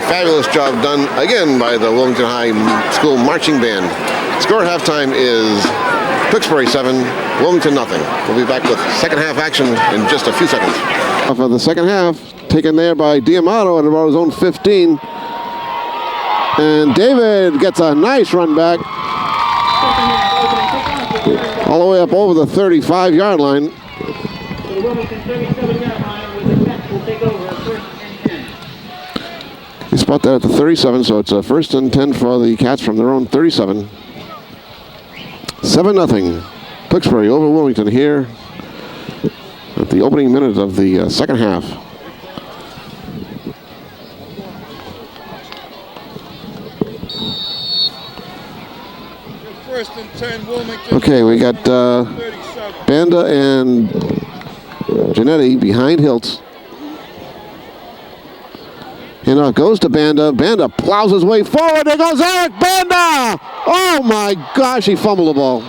fabulous job done again by the Wilmington High School Marching Band. Score at halftime is Tewksbury 7, Wilmington nothing. We'll be back with second half action in just a few seconds. For the second half, taken there by D'Amato at about his own 15. And David gets a nice run back all the way up over the 35-yard line. The Wilmington 37-yard line with the Cats will take over first and 10. He spot that at the 37, so it's a first and 10 for the Cats from their own 37. 7-0. Tewksbury over Wilmington here at the opening minute of the second half. First and 10, Wilmington. Okay, we got 37. Banda and Janetti behind Hiltz. And it goes to Banda. Banda plows his way forward. There goes Eric Banda! Oh my gosh, he fumbled the ball.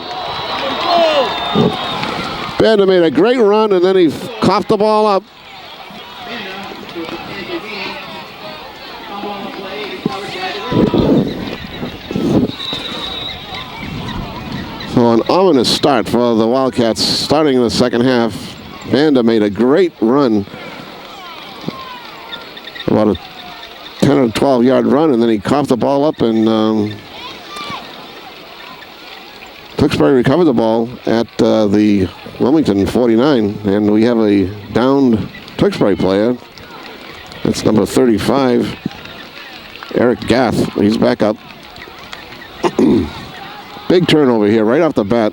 Banda made a great run and then he coughed the ball up. So an ominous start for the Wildcats starting in the second half. Banda made a great run. About a 10 or 12-yard run, and then he coughed the ball up, and Tewksbury recovered the ball at the Wilmington 49, and we have a downed Tewksbury player. That's number 35, Eric Gath. He's back up. Big turnover here right off the bat.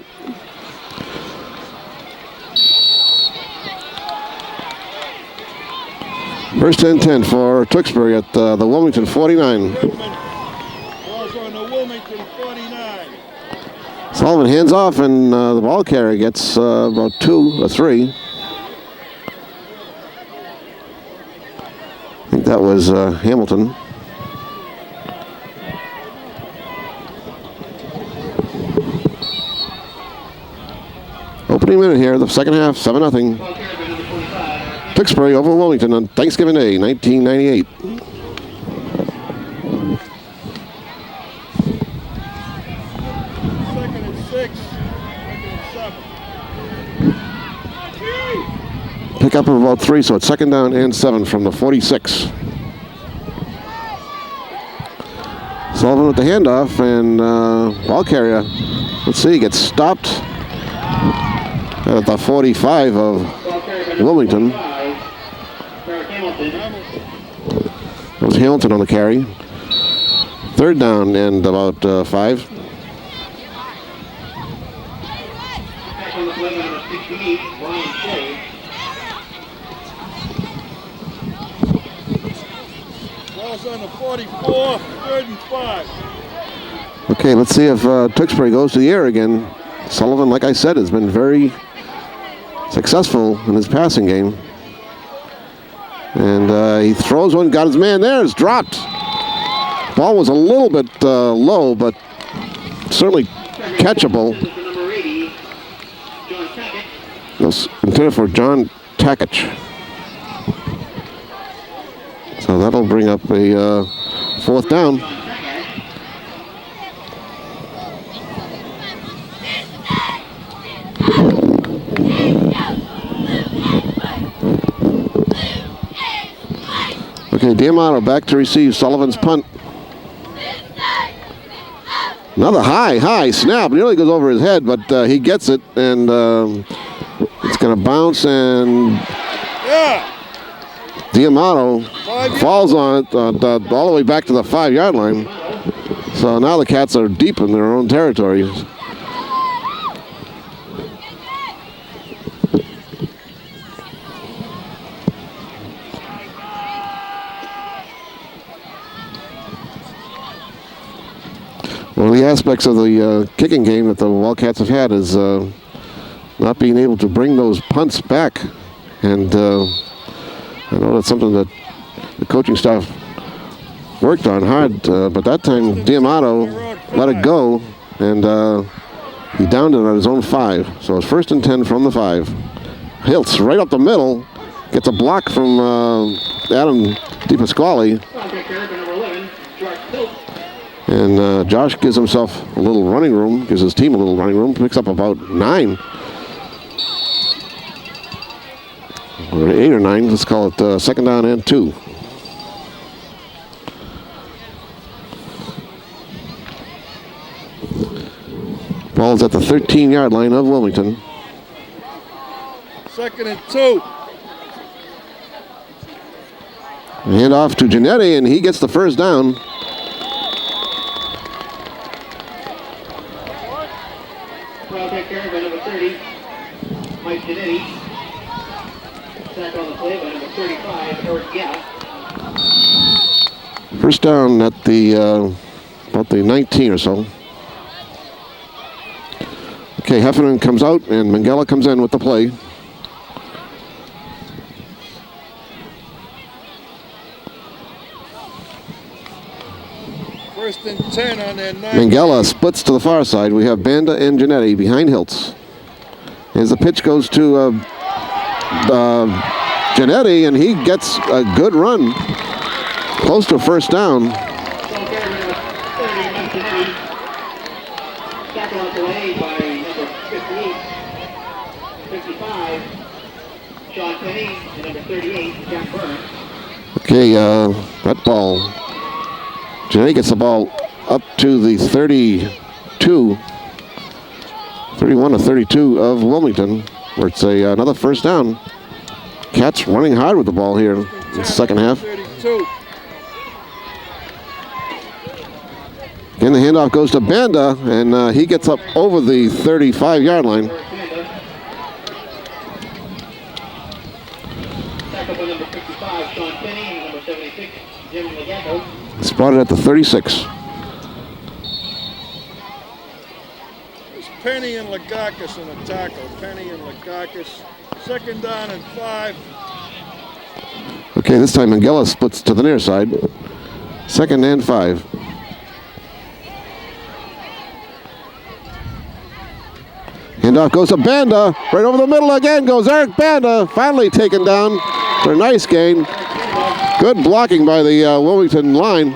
First and 10 for Tewksbury at the Wilmington 49. Ball's on the Wilmington 49. Sullivan hands off, and the ball carrier gets about 2 or 3. I think that was Hamilton. Opening minute here, the second half, 7-0. Tewksbury over Wilmington on Thanksgiving Day, 1998. Second and 6. Second and 7. Pick up of about 3, so it's second down and 7 from the 46. Sullivan with the handoff, and ball carrier, let's see, gets stopped at the 45 of Wilmington. It was Hamilton on the carry. Third down and about 5. Ball's on the 44. Third and 5. Okay, let's see if Tewksbury goes to the air again. Sullivan, like I said, has been very successful in his passing game. And he throws one, got his man there, it's dropped. Ball was a little bit low, but certainly catchable. It was intended for John Takich. So that'll bring up a fourth down. Okay, D'Amato back to receive Sullivan's punt. Another high snap. Nearly goes over his head, but he gets it, and it's going to bounce, and D'Amato falls on it all the way back to the 5-yard line. So now the Cats are deep in their own territory. One of the aspects of the kicking game that the Wildcats have had is not being able to bring those punts back. And I know that's something that the coaching staff worked on hard, but that time D'Amato let it go, and he downed it on his own 5. So it's first and 10 from the 5. Hiltz right up the middle, gets a block from Adam DiPasquale. And Josh gives himself a little running room, gives his team a little running room, picks up about 9. Or 8 or 9, let's call it second down and 2. Ball's at the 13-yard line of Wilmington. Second and 2. Hand off to Giannetti, and he gets the first down. Well, take care by number 30, Mike Giannetti. Sack on the play by number 35, Eric Gaff. First down at the about the 19 or so. Okay, Heffernan comes out, and Mangella comes in with the play. First and 10 on their 9. Mangella splits to the far side. We have Banda and Giannetti behind Hiltz. As the pitch goes to Giannetti, and he gets a good run. Close to a first down. Okay, that ball. Giannetti gets the ball up to the 31 to 32 of Wilmington, where it's another first down. Cats running hard with the ball here in the second half. 32. Again, the handoff goes to Banda, and he gets up over the 35-yard line. Spotted at the 36. It's Penny and Lagakis in a tackle. Penny and Lagakis. Second down and 5. Okay, this time Mangella splits to the near side. Second and 5. Handoff goes to Banda. Right over the middle again goes Eric Banda. Finally taken down for a nice gain. Good blocking by the Wilmington line.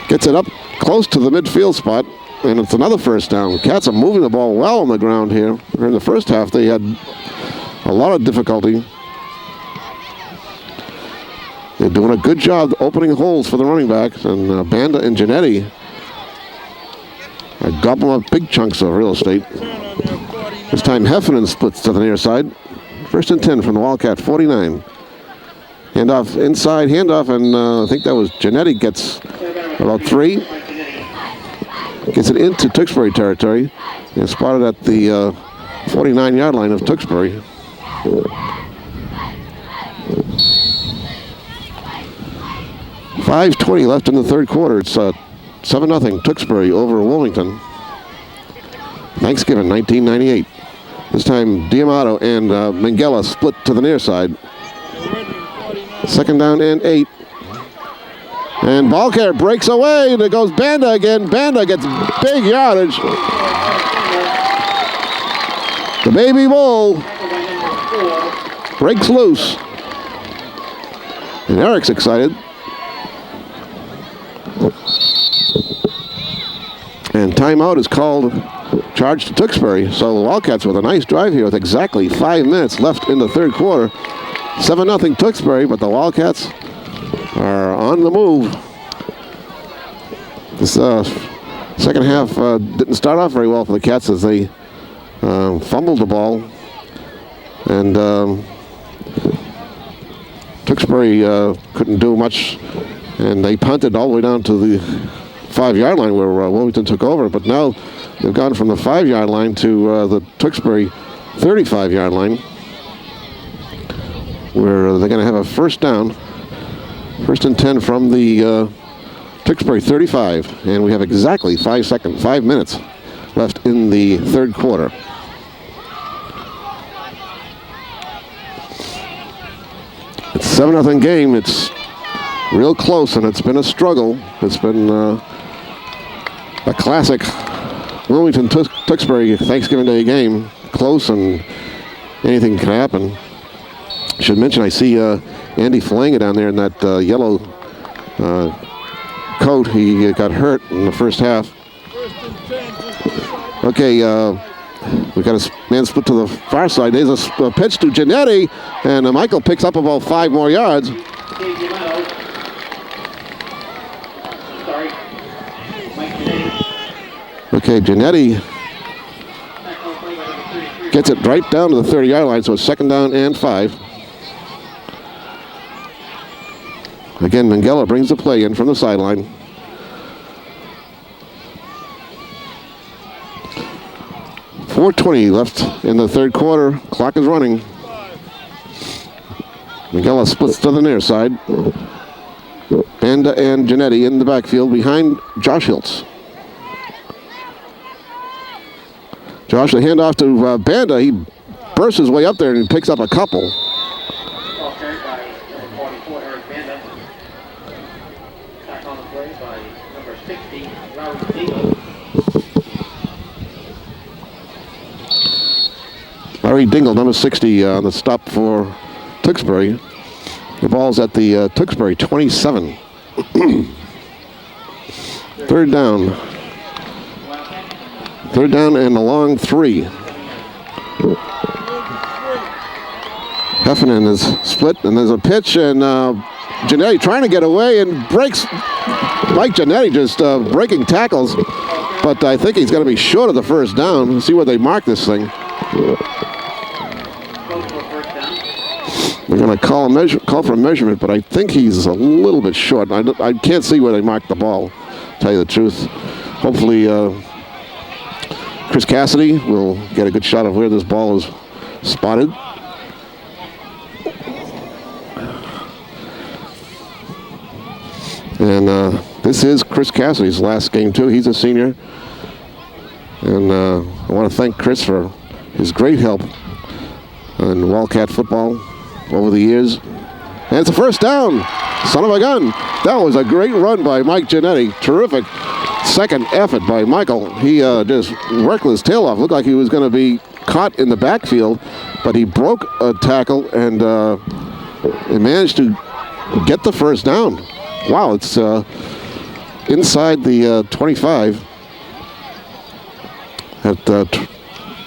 Gets it up close to the midfield spot, and it's another first down. Cats are moving the ball well on the ground here. In the first half, they had a lot of difficulty. They're doing a good job opening holes for the running backs, and Banda and Giannetti are gobbling up big chunks of real estate. This time Heffernan splits to the near side. First and 10 from the Wildcat 49. Handoff inside, handoff, and I think that was Giannetti gets about 3. Gets it into Tewksbury territory and spotted at the 49-yard line of Tewksbury. .5:20 left in the third quarter. It's 7-0 Tewksbury over Wilmington. Thanksgiving 1998. This time Diamato and Mangella split to the near side. Second down and 8. And ball carrier breaks away, and it goes Banda again. Banda gets big yardage. The baby bull breaks loose. And Eric's excited. And timeout is called, charge to Tewksbury. So the Wildcats with a nice drive here with exactly 5 minutes left in the third quarter. 7-0 Tewksbury, but the Wildcats are on the move. This second half didn't start off very well for the Cats as they fumbled the ball. And Tewksbury couldn't do much, and they punted all the way down to the 5-yard line where Wilmington took over. But now they've gone from the 5-yard line to the Tewksbury 35-yard line, where they're going to have a first down. First and 10 from the Tewksbury 35, and we have exactly 5 minutes left in the third quarter. It's 7-0 game. It's real close, and it's been a struggle. It's been a classic Wilmington Tewksbury Thanksgiving Day game. Close, and anything can happen. Should mention I see Andy Falanga down there in that yellow coat. He got hurt in the first half. First and 10, just inside. Okay, we got a man split to the far side. There's a pitch to Giannetti, and Michael picks up about 5 more yards. Sorry. Mike Giannetti. Okay, Giannetti gets it right down to the 30-yard line, so it's 2nd down and 5. Again, Minghella brings the play in from the sideline. .420 left in the third quarter. Clock is running. Minghella splits to the near side. Banda and Giannetti in the backfield behind Josh Hiltz. Josh, the handoff to Banda. He bursts his way up there and picks up a couple. Ball carried by number 44, Eric Banda. Back on the play by number 60, Larry Dingle. Larry Dingle, number 60, on the stop for Tewksbury. The ball's at the Tewksbury 27. Third down. Third down and a long 3. Heffernan is split, and there's a pitch, and Giannetti trying to get away and breaks. Mike Giannetti just breaking tackles, but I think he's going to be short of the first down. Let's see where they mark this thing. They're going to call for a measurement, but I think he's a little bit short. I can't see where they marked the ball, to tell you the truth. Hopefully, Chris Cassidy will get a good shot of where this ball is spotted. And this is Chris Cassidy's last game, too. He's a senior. And I want to thank Chris for his great help in Wildcat football over the years. And it's a first down. Son of a gun. That was a great run by Mike Giannetti. Terrific second effort by Michael. He just worked his tail off. Looked like he was going to be caught in the backfield, but he broke a tackle and managed to get the first down. Wow, it's inside the 25.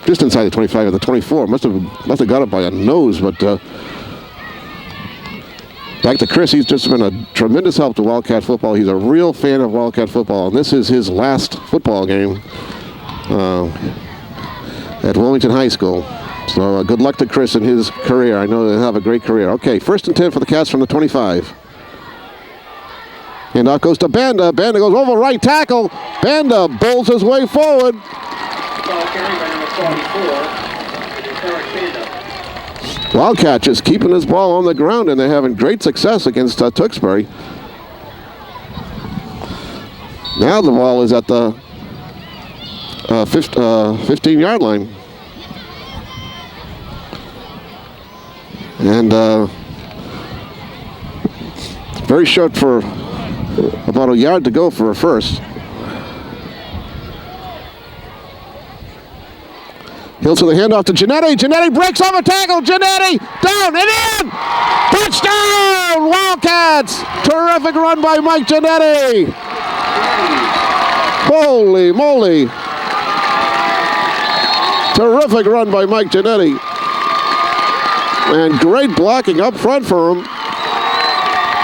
Just inside the 25 of the 24. Must have got it by a nose, but back to Chris. He's just been a tremendous help to Wildcat football. He's a real fan of Wildcat football, and this is his last football game at Wilmington High School. So good luck to Chris in his career. I know he'll have a great career. Okay, 1st and 10 for the Cats from the 25. And out goes to Banda. Banda goes over right tackle. Banda bowls his way forward. Ball carried by number 44, Eric Banda. Wildcat just keeping this ball on the ground, and they're having great success against Tewksbury. Now the ball is at the 15-yard line. And very short for about a yard to go for a first. Hills with a handoff to Giannetti. Giannetti breaks off a tackle. Giannetti down and in. Touchdown, Wildcats. Terrific run by Mike Giannetti. Holy moly. Terrific run by Mike Giannetti. And great blocking up front for him.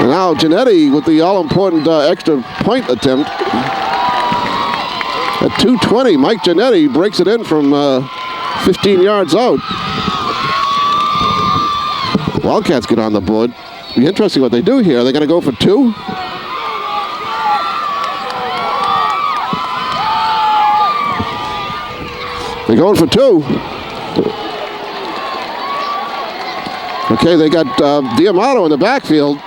And now Giannetti with the all-important extra point attempt. At 2:20, Mike Giannetti breaks it in from 15 yards out. Wildcats get on the board. Be interesting what they do here. Are they going to go for 2? They're going for 2. Okay, they got Diamato in the backfield.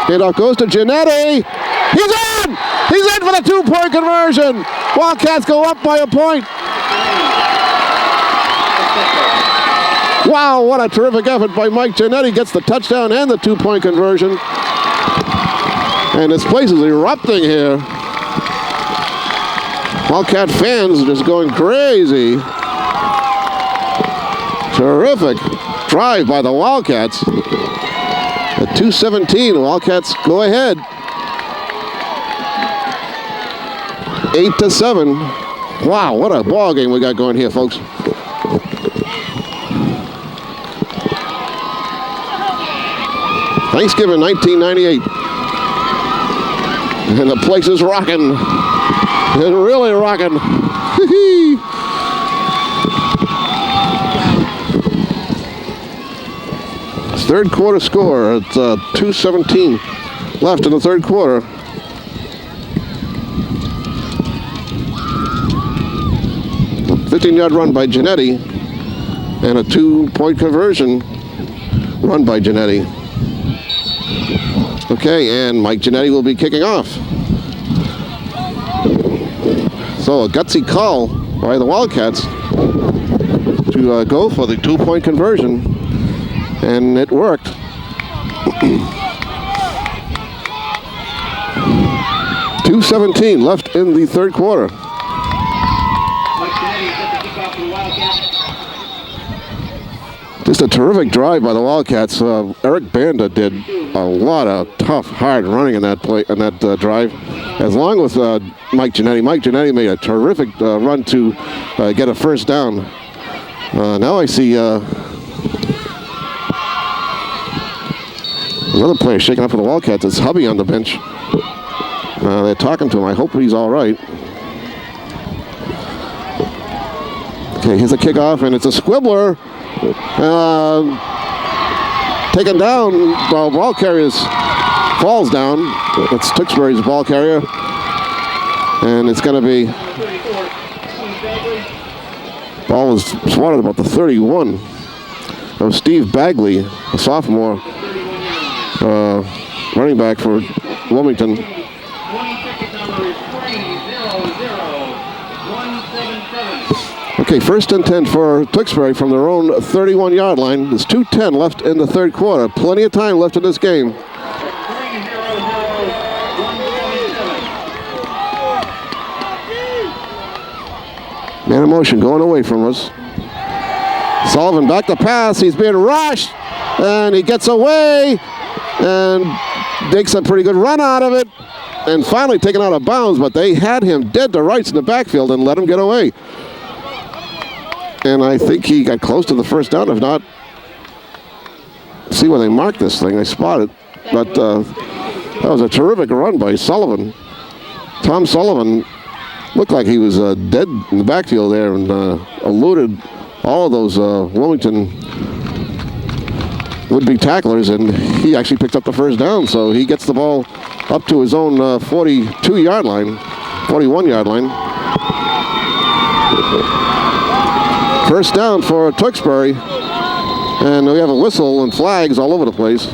Handoff goes to Giannetti. He's in! He's in for the 2-point conversion. Wildcats go up by a point. Wow, what a terrific effort by Mike Giannetti. Gets the touchdown and the 2-point conversion. And this place is erupting here. Wildcat fans just going crazy. Terrific drive by the Wildcats. At 2:17, the Wildcats go ahead. 8-7. Wow, what a ball game we got going here, folks. Thanksgiving 1998. And the place is rocking. It's really rocking. Third quarter score. It's 2:17 left in the third quarter. A 15-yard run by Giannetti and a 2-point conversion run by Giannetti. Okay, and Mike Giannetti will be kicking off. So a gutsy call by the Wildcats to go for the 2-point conversion, and it worked. $2:17 left in the third quarter. Just a terrific drive by the Wildcats. Eric Banda did a lot of tough, hard running in that play, in that drive, as long with Mike Giannetti. Mike Giannetti made a terrific run to get a first down. Now I see another player shaking up for the Wildcats. It's Hubby on the bench. They're talking to him. I hope he's all right. Okay, here's a kickoff, and it's a squibbler. Taken down. The ball carrier falls down. It's Tewksbury's ball carrier. And it's going to be... Ball was swatted about the 31 of Steve Bagley, a sophomore running back for Wilmington. Okay, first and 10 for Tewksbury from their own 31-yard line. There's 2:10 left in the third quarter. Plenty of time left in this game. Man in motion going away from us. Sullivan back to pass. He's being rushed, and he gets away and makes a pretty good run out of it, and finally taken out of bounds, but they had him dead to rights in the backfield and let him get away. And I think he got close to the first down. If not, see where they marked this thing. I spotted. But that was a terrific run by Sullivan. Tom Sullivan looked like he was dead in the backfield there and eluded all of those Wilmington would-be tacklers, and he actually picked up the first down. So he gets the ball up to his own 42-yard line, 41-yard line. First down for Tewksbury, and we have a whistle and flags all over the place.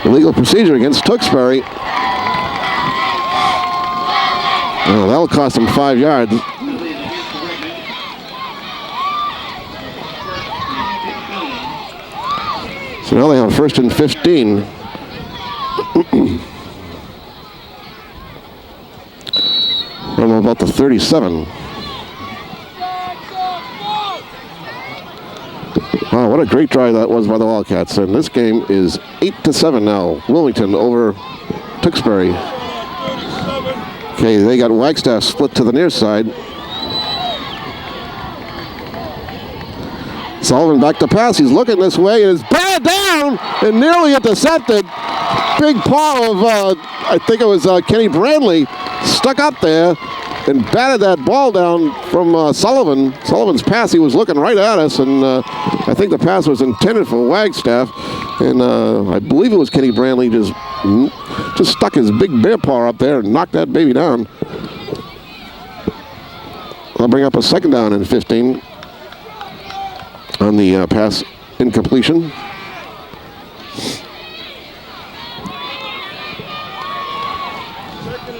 Illegal procedure against Tewksbury. Oh, that'll cost him 5 yards. So now they have first and 15. From about the 37. Wow, what a great drive that was by the Wildcats. And this game is 8-7 now. Wilmington over Tewksbury. Okay, they got Wagstaff split to the near side. Sullivan back to pass. He's looking this way and is batted down and nearly intercepted. Big paw of, I think it was Kenny Brandley, stuck up there and batted that ball down from Sullivan. Sullivan's pass, he was looking right at us, and I think the pass was intended for Wagstaff, and I believe it was Kenny Brandley just stuck his big bear paw up there and knocked that baby down. I'll bring up a second down and 15 on the pass incompletion.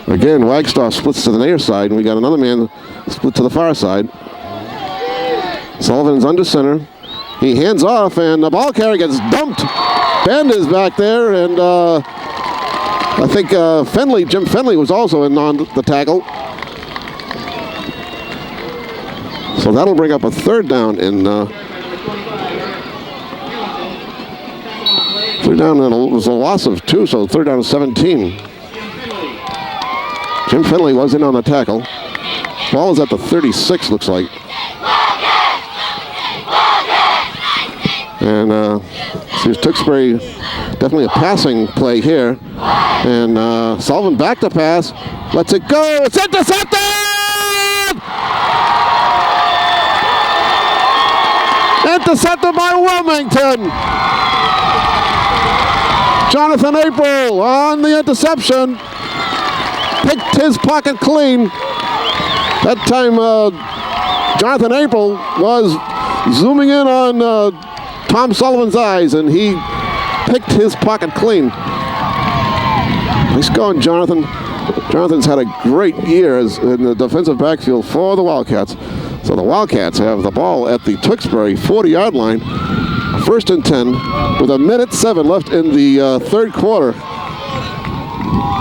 Again, Wagstaff splits to the near side, and we got another man split to the far side. Sullivan's under center. He hands off, and the ball carrier gets dumped. Bend is back there, and I think Jim Fenley was also in on the tackle. So that'll bring up a third down in third down, and it was a loss of 2, so third down is 17. Jim Finley was in on the tackle. Ball is at the 36, looks like. And see, Tewksbury, definitely a passing play here. And Sullivan back to pass, lets it go, it's intercepted! Intercepted by Wilmington. Jonathan April on the interception. Picked his pocket clean. That time Jonathan April was zooming in on Tom Sullivan's eyes, and he picked his pocket clean. Nice going, Jonathan. Jonathan's had a great year in the defensive backfield for the Wildcats. So the Wildcats have the ball at the Tewksbury 40-yard line. 1st and 10 with 1:07 left in the third quarter.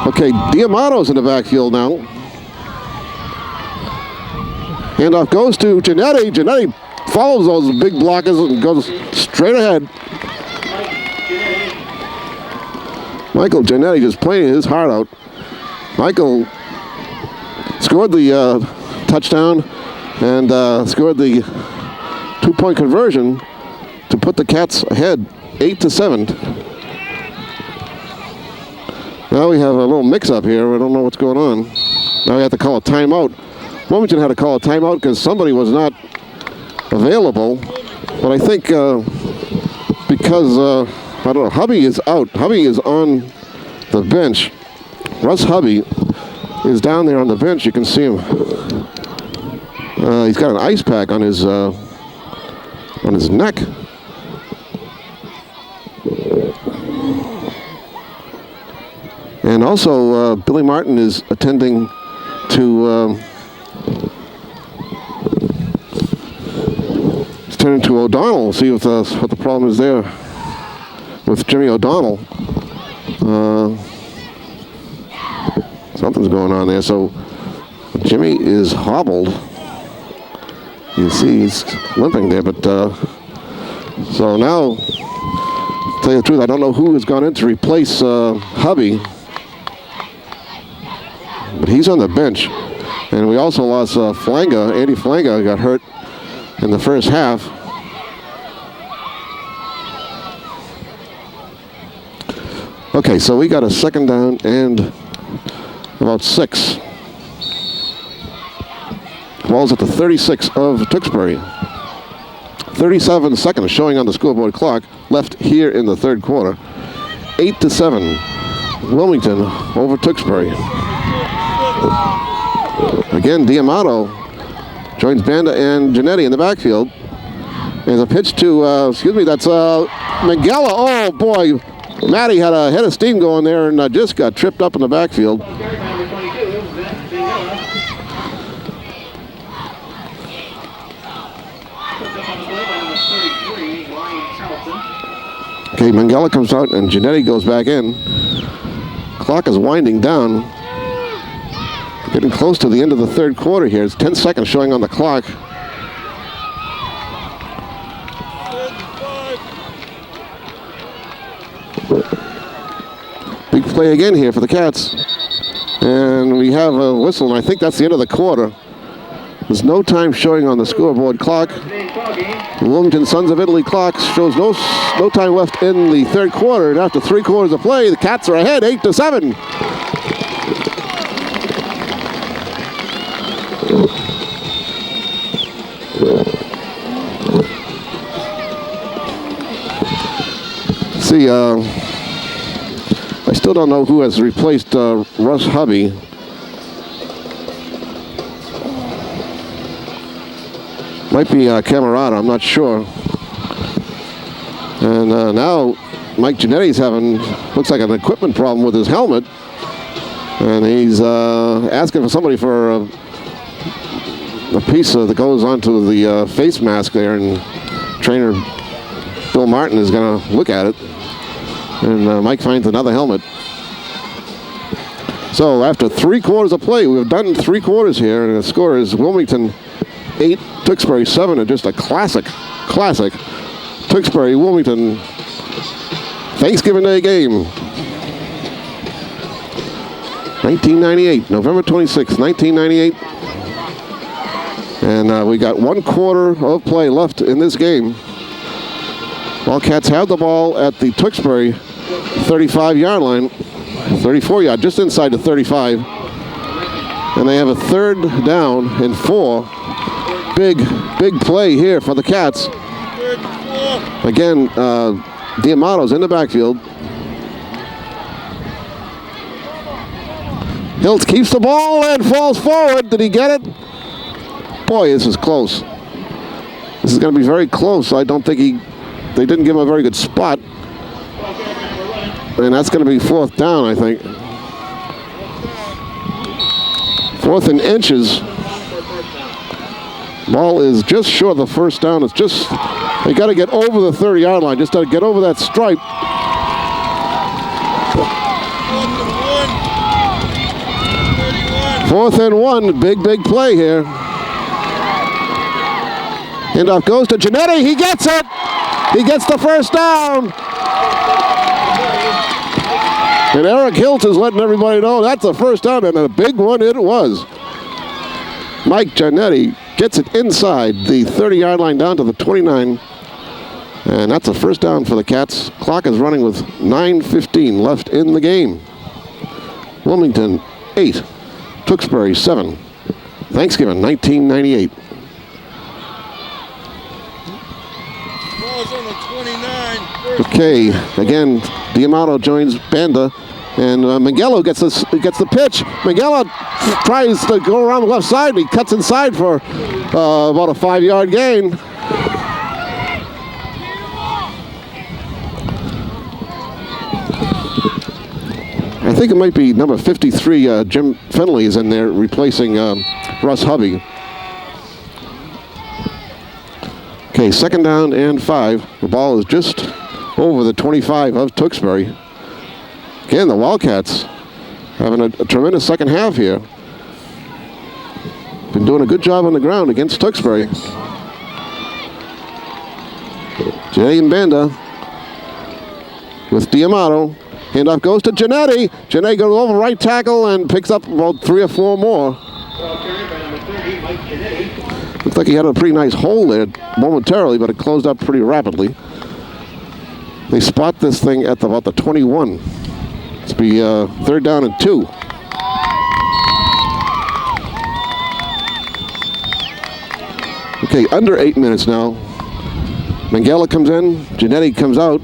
Okay, Diamato's in the backfield now. Handoff goes to Giannetti. Giannetti follows those big blockers and goes straight ahead. Michael Giannetti just playing his heart out. Michael scored the touchdown and scored the 2-point conversion to put the Cats ahead 8-7. Now we have a little mix-up here. I don't know what's going on. Now we have to call a timeout. Wilmington had to call a timeout because somebody was not available. But I think because, I don't know, Hubby is out. Hubby is on the bench. Russ Hubby is down there on the bench. You can see him. He's got an ice pack on his neck. And also, Billy Martin is attending to O'Donnell. See what the problem is there with Jimmy O'Donnell. Something's going on there. So Jimmy is hobbled. You see he's limping there, but so now, to tell you the truth, I don't know who has gone in to replace Hubby. But he's on the bench. And we also lost Flanga. Andy Flanga got hurt in the first half. Okay, so we got a second down and about 6. Ball's at the 36 of Tewksbury. 37 seconds showing on the scoreboard clock left here in the third quarter. 8-7. Wilmington over Tewksbury. Again, Diamato joins Banda and Giannetti in the backfield. There's a pitch to, that's Mangala. Oh boy, Matty had a head of steam going there and just got tripped up in the backfield. Okay, Mangala comes out and Giannetti goes back in. Clock is winding down. Getting close to the end of the third quarter here. It's 10 seconds showing on the clock. Big play again here for the Cats. And we have a whistle, and I think that's the end of the quarter. There's no time showing on the scoreboard clock. The Wilmington Sons of Italy clock shows no time left in the third quarter. And after 3 quarters of play, the Cats are ahead 8-7. See, I still don't know who has replaced Russ Hubby. Might be Camerata, I'm not sure. And now Mike Giannetti's having, looks like an equipment problem with his helmet. And he's asking for somebody for a piece that goes onto the face mask there, and trainer Bill Martin is going to look at it. And Mike finds another helmet. So after 3 quarters of play, we've done 3 quarters here, and the score is Wilmington 8, Tewksbury 7, and just a classic Tewksbury Wilmington Thanksgiving Day game. 1998, November 26, 1998. And we got 1 quarter of play left in this game. Wildcats have the ball at the Tewksbury 35-yard line, 34-yard, just inside the 35. And they have a 3rd down and 4. Big play here for the Cats. Again, Diamato's in the backfield. Hiltz keeps the ball and falls forward. Did he get it? Boy, this is close. This is going to be very close. I don't think they didn't give him a very good spot. And that's going to be 4th down, I think. 4th and inches. Ball is just short of the 1st down. It's just, they got to get over the 30-yard line. Just got to get over that stripe. 4th and 1, big play here. Handoff goes to Giannetti. He gets it. He gets the 1st down. And Eric Hiltz is letting everybody know that's a 1st down, and a big one it was. Mike Giannetti gets it inside the 30-yard line down to the 29. And that's a 1st down for the Cats. Clock is running with 9:15 left in the game. Wilmington 8, Tewksbury 7. Thanksgiving 1998. Ball's on the 29. Okay, again, Diamato joins Banda, and Mangello gets the pitch. Mangello tries to go around the left side, and he cuts inside for about a 5-yard gain. I think it might be number 53, Jim Finley is in there replacing Russ Hubby. Okay, 2nd down and 5. The ball is just over the 25 of Tewksbury. Again, the Wildcats having a tremendous second half here. Been doing a good job on the ground against Tewksbury. Jay and Banda with Diamato. Handoff goes to Giannetti. Giannetti goes over right tackle and picks up about 3 or 4 more. Looks like he had a pretty nice hole there momentarily, but it closed up pretty rapidly. They spot this thing at about the 21. It's be 3rd down and 2. Okay, under 8 minutes now. Mangello comes in, Giannetti comes out.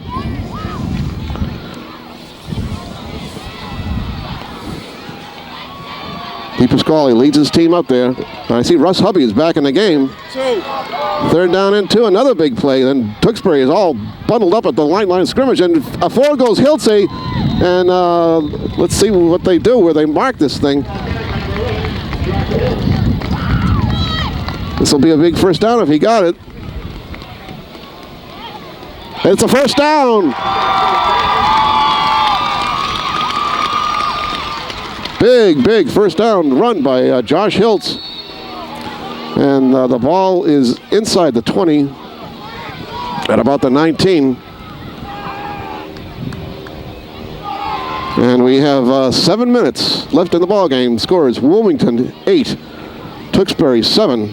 Pete Pasquale leads his team up there. I see Russ Hubby is back in the game. 3rd down and 2, another big play. Then Tewksbury is all bundled up at the line of scrimmage, and forward goes Hiltze. And let's see what they do, where they mark this thing. This will be a big 1st down if he got it. And it's a 1st down. Big 1st down run by Josh Hiltz. And the ball is inside the 20 at about the 19. And we have 7 minutes left in the ball game. Score is Wilmington 8, Tewksbury 7.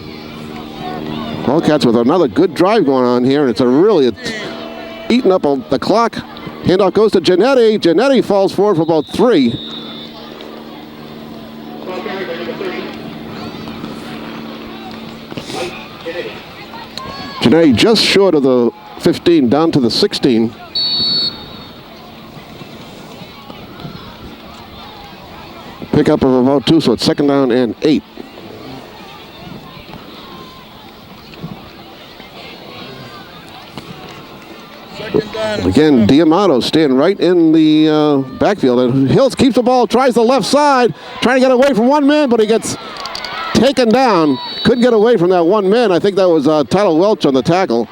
Wildcats with another good drive going on here, and it's eating up the clock. Handoff goes to Giannetti. Giannetti falls forward for about 3. Giannetti just short of the 15, down to the 16. Pickup of about 2, so it's 2nd down and 8. Again, Diamato staying right in the backfield. And Hiltz keeps the ball, tries the left side, trying to get away from one man, but he gets taken down. Couldn't get away from that one man. I think that was Tyler Welch on the tackle.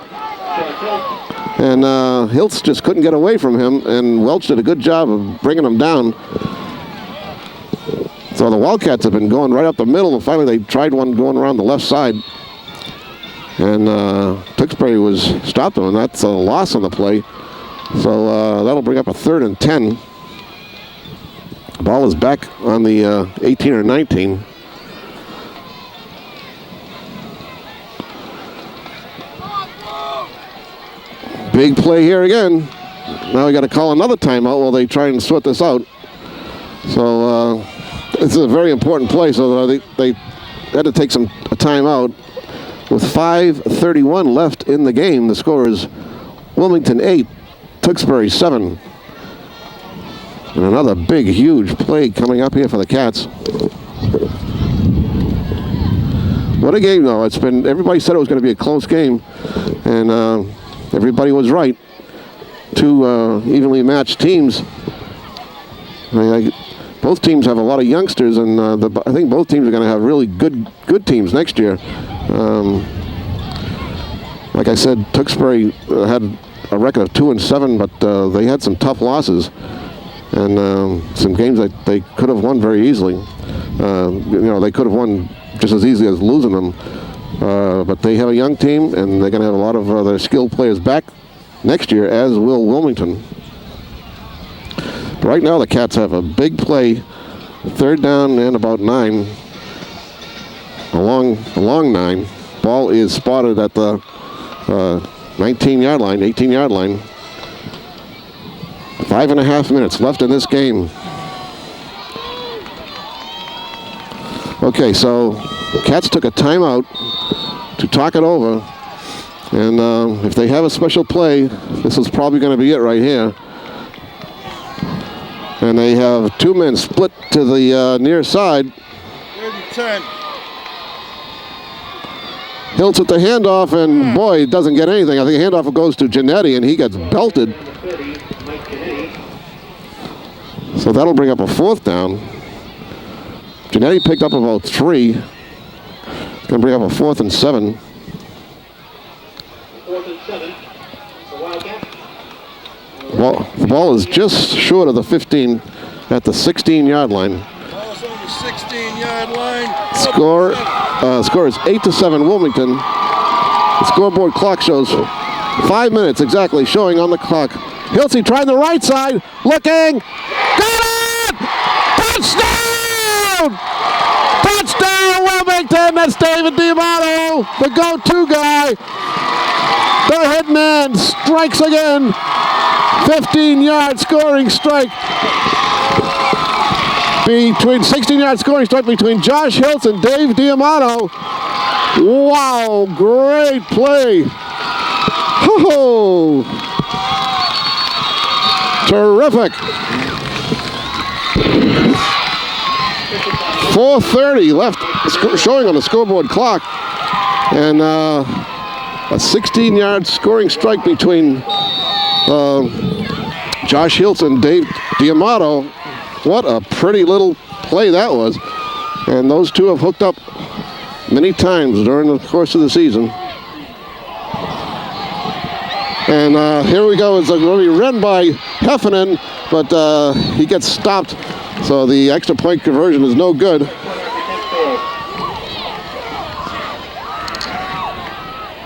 And Hiltz just couldn't get away from him, and Welch did a good job of bringing him down. So the Wildcats have been going right up the middle, and finally they tried one going around the left side. And Tewksbury was stopped him, and that's a loss on the play. So that'll bring up a 3rd and 10. Ball is back on the 18 or 19. Big play here again. Now we got to call another timeout while they try and sort this out. So it's a very important play, so they had to take a timeout. With 5:31 left in the game, the score is Wilmington 8, Tewksbury 7. And another big, huge play coming up here for the Cats. What a game, though. Everybody said it was going to be a close game, and everybody was right. Two evenly matched teams. Both teams have a lot of youngsters, and I think both teams are going to have really good teams next year. Like I said, Tewksbury had a record of 2-7, but they had some tough losses, and some games that they could have won very easily. They could have won just as easily as losing them. But they have a young team, and they're going to have a lot of their skilled players back next year, as will Wilmington. But right now, the Cats have a big play, 3rd down and about 9. Along 9. Ball is spotted at the 19-yard line, 18-yard line. 5.5 minutes left in this game. Okay, so Cats took a timeout to talk it over. And if they have a special play, this is probably going to be it right here. And they have 2 men split to the near side. 30-10. Hiltz with the handoff, and boy, it doesn't get anything. I think the handoff goes to Giannetti, and he gets belted. So that'll bring up a 4th down. Giannetti picked up about 3. It's going to bring up a 4th and 7. 4th and 7. The Wildcats. The ball is just short of the 15 at the 16-yard line. Ball's on the 16-yard line. Score is 8-7 Wilmington. The scoreboard clock shows 5 minutes exactly showing on the clock. Hiltz tried the right side, looking, got it! Touchdown! Touchdown Wilmington! That's David D'Amato, the go-to guy. The head man strikes again. 15-yard scoring strike. 16-yard scoring strike between Josh Hiltz and Dave D'Amato. Wow, great play. Oh, terrific. 4:30 left showing on the scoreboard clock. And a 16-yard scoring strike between Josh Hiltz and Dave D'Amato. What a pretty little play that was. And those two have hooked up many times during the course of the season. And here we go. It's going to be run by Heffernan, but he gets stopped. So the extra point conversion is no good.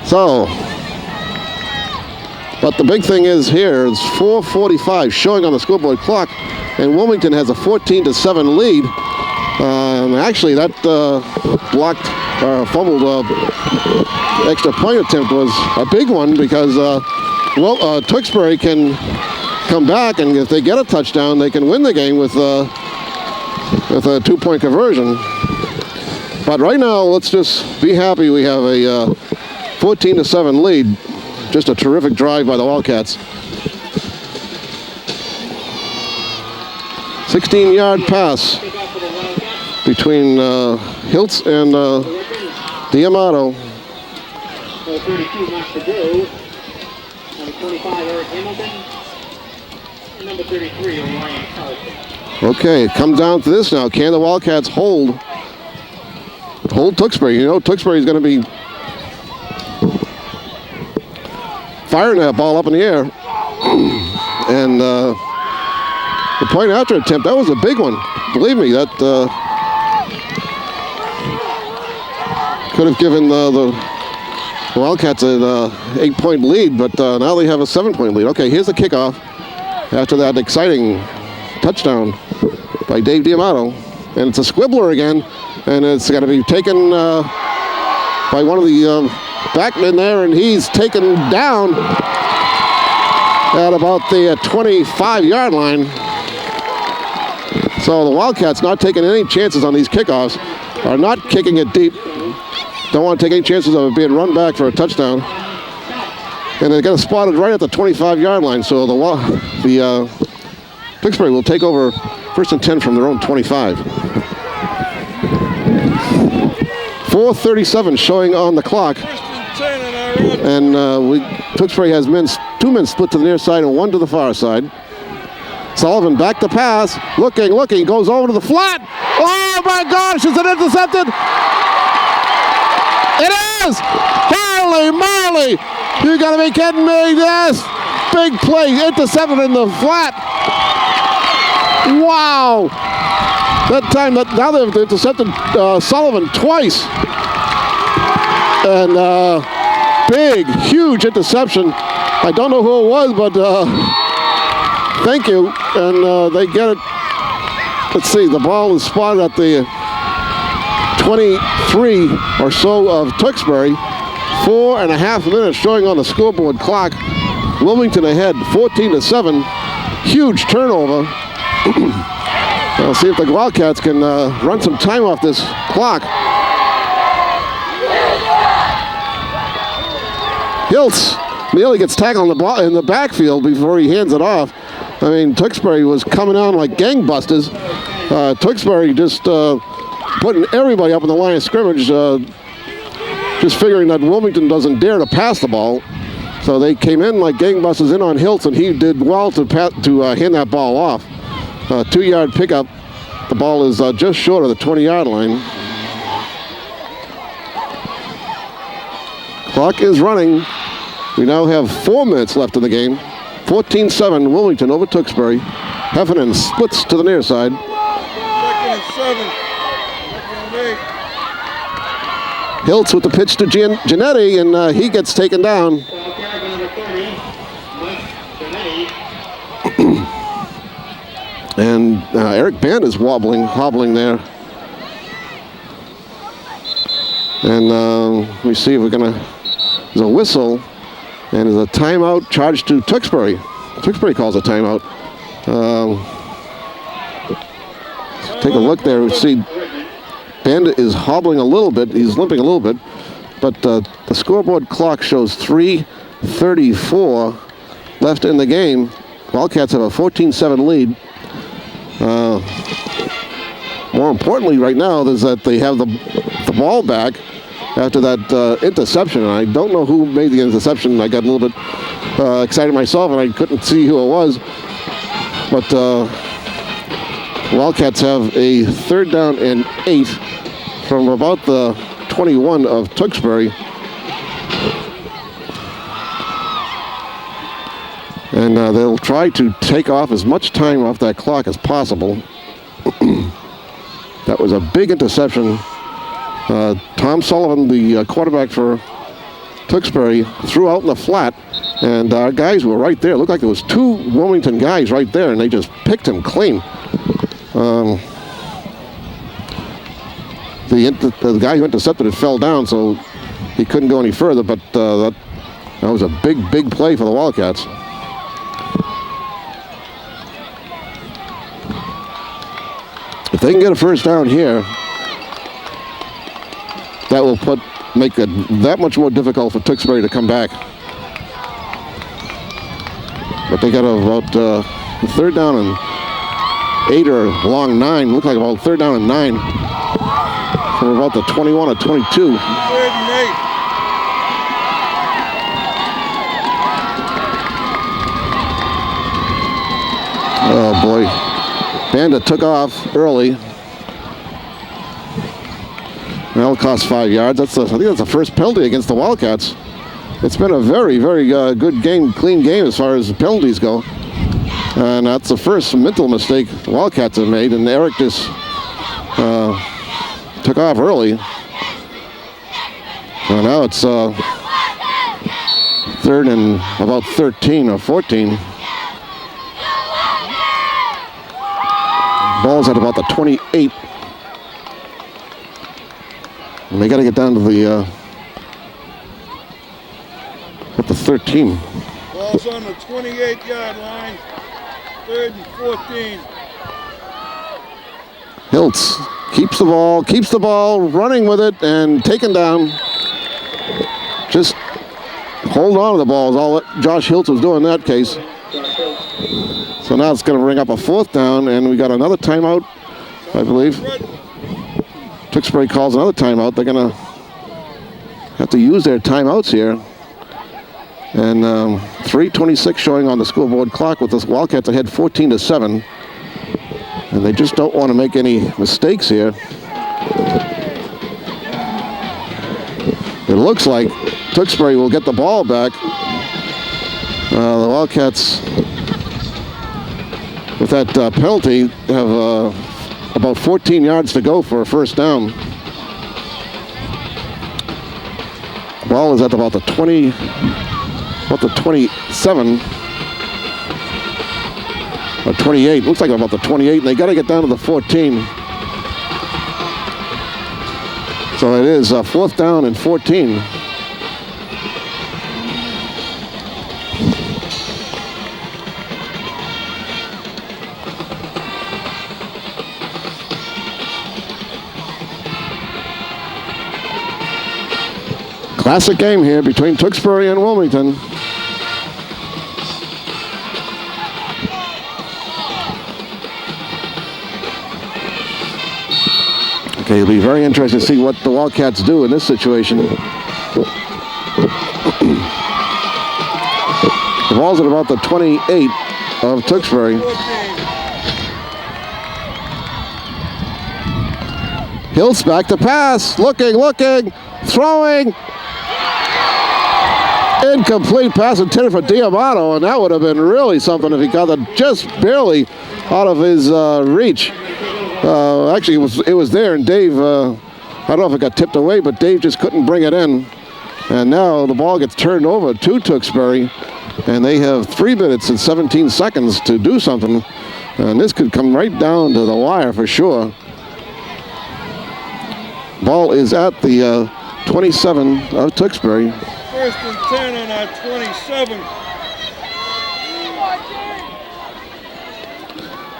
So, but the big thing is here, it's 4:45 showing on the scoreboard clock, and Wilmington has a 14-7 lead. Actually, that blocked, fumbled extra point attempt was a big one because Tewksbury can come back, and if they get a touchdown, they can win the game with a 2-point conversion. But right now, let's just be happy we have a 14-7 lead. Just a terrific drive by the Wildcats. 16-yard pass between Hiltz and D'Amato. 32 marks to go. Number 25, Eric Hamilton. And number 33, Ryan Carlson. Okay, it comes down to this now. Can the Wildcats hold Tewksbury? You know, Tewksbury is going to be firing that ball up in the air. And the point after attempt, that was a big one. Believe me, that could have given the Wildcats had an 8-point lead, but now they have a 7-point lead. Okay, here's the kickoff after that exciting touchdown by Dave Diamato. And it's a squibbler again, and it's going to be taken by one of the backmen there, and he's taken down at about the 25-yard line. So the Wildcats not taking any chances on these kickoffs, are not kicking it deep. Don't want to take any chances of it being run back for a touchdown. And they got it spotted right at the 25-yard line. So the Tewksbury will take over 1st and 10 from their own 25. 4:37 showing on the clock. And Tewksbury has two men split to the near side and one to the far side. Sullivan back to pass, looking, goes over to the flat. Oh my gosh, is it intercepted? It is! Holy moly! You gotta be kidding me, yes! Big play, intercepted in the flat. Wow! That time, now they've intercepted Sullivan twice. And big, huge interception. I don't know who it was, but thank you. And they get it. Let's see, the ball is spotted at the 23 or so of Tewksbury. 4.5 minutes showing on the scoreboard clock. Wilmington ahead, 14-7. Huge turnover. We'll see if the Wildcats can run some time off this clock. Hiltz nearly gets tackled in the backfield before he hands it off. I mean, Tewksbury was coming on like gangbusters. Tewksbury just putting everybody up in the line of scrimmage, just figuring that Wilmington doesn't dare to pass the ball. So they came in like gangbusters in on Hiltz, and he did well to hand that ball off. 2-yard pickup. The ball is just short of the 20-yard line. Clock is running. We now have 4 minutes left in the game. 14-7, Wilmington over Tewksbury. Heffernan splits to the near side. 2nd and 7. 2nd and 8. Hiltz with the pitch to Giannetti, and he gets taken down. And Eric Band is hobbling there. And we see if we're gonna, there's a whistle, and there's a timeout charged to Tewksbury. Tewksbury calls a timeout. Take a look there. We see Band is hobbling a little bit. He's limping a little bit. But the scoreboard clock shows 3:34 left in the game. Wildcats have a 14-7 lead. More importantly right now is that they have the ball back after that interception. And I don't know who made the interception. I got a little bit excited myself, and I couldn't see who it was. But Wildcats have a 3rd down and 8 from about the 21 of Tewksbury. And they'll try to take off as much time off that clock as possible. That was a big interception. Tom Sullivan, the quarterback for Tewksbury, threw out in the flat, and our guys were right there. It looked like there was 2 Wilmington guys right there, and they just picked him clean. The guy who intercepted it fell down, so he couldn't go any further, but that was a big play for the Wildcats. If they can get a 1st down here, that will make it that much more difficult for Tewksbury to come back. But they got about 3rd down and 8 or long 9. Looked like about 3rd down and 9 from about the 21 or 22. 3rd and 8. Oh boy. Banda took off early. That'll cost 5 yards. I think that's the first penalty against the Wildcats. It's been a very good game, clean game as far as penalties go. And that's the first mental mistake the Wildcats have made, and Eric just took off early. So now it's Third and about 13 or 14. Ball's at about the 28. And they got to get down to the at the 13. Ball's on the 28-yard line. 3rd and 14. Hiltz keeps the ball, running with it, and taken down. Just hold on to the ball is all that Josh Hiltz was doing in that case. So now it's going to bring up a 4th down, and we got another timeout, I believe. Tewksbury calls another timeout. They're going to have to use their timeouts here. And 3:26 showing on the scoreboard clock with the Wildcats ahead 14-7. And they just don't want to make any mistakes here. It looks like Tewksbury will get the ball back. The Wildcats, with that penalty, have about 14 yards to go for a 1st down. Ball is at about the 20, about the 27. Or 28, looks like about the 28, and they got to get down to the 14. So it is 4th down and 14. Classic game here between Tewksbury and Wilmington. Okay, it'll be very interesting to see what the Wildcats do in this situation. The ball's at about the 28 of Tewksbury. Hiltz back to pass, looking, throwing. Incomplete pass intended for Diamato, and that would have been really something if he got it just barely out of his reach. Actually, it was there, and Dave, I don't know if it got tipped away, but Dave just couldn't bring it in. And now the ball gets turned over to Tewksbury, and they have 3 minutes and 17 seconds to do something. And this could come right down to the wire for sure. Ball is at the 27 of Tewksbury. 1st and 10 on our 27.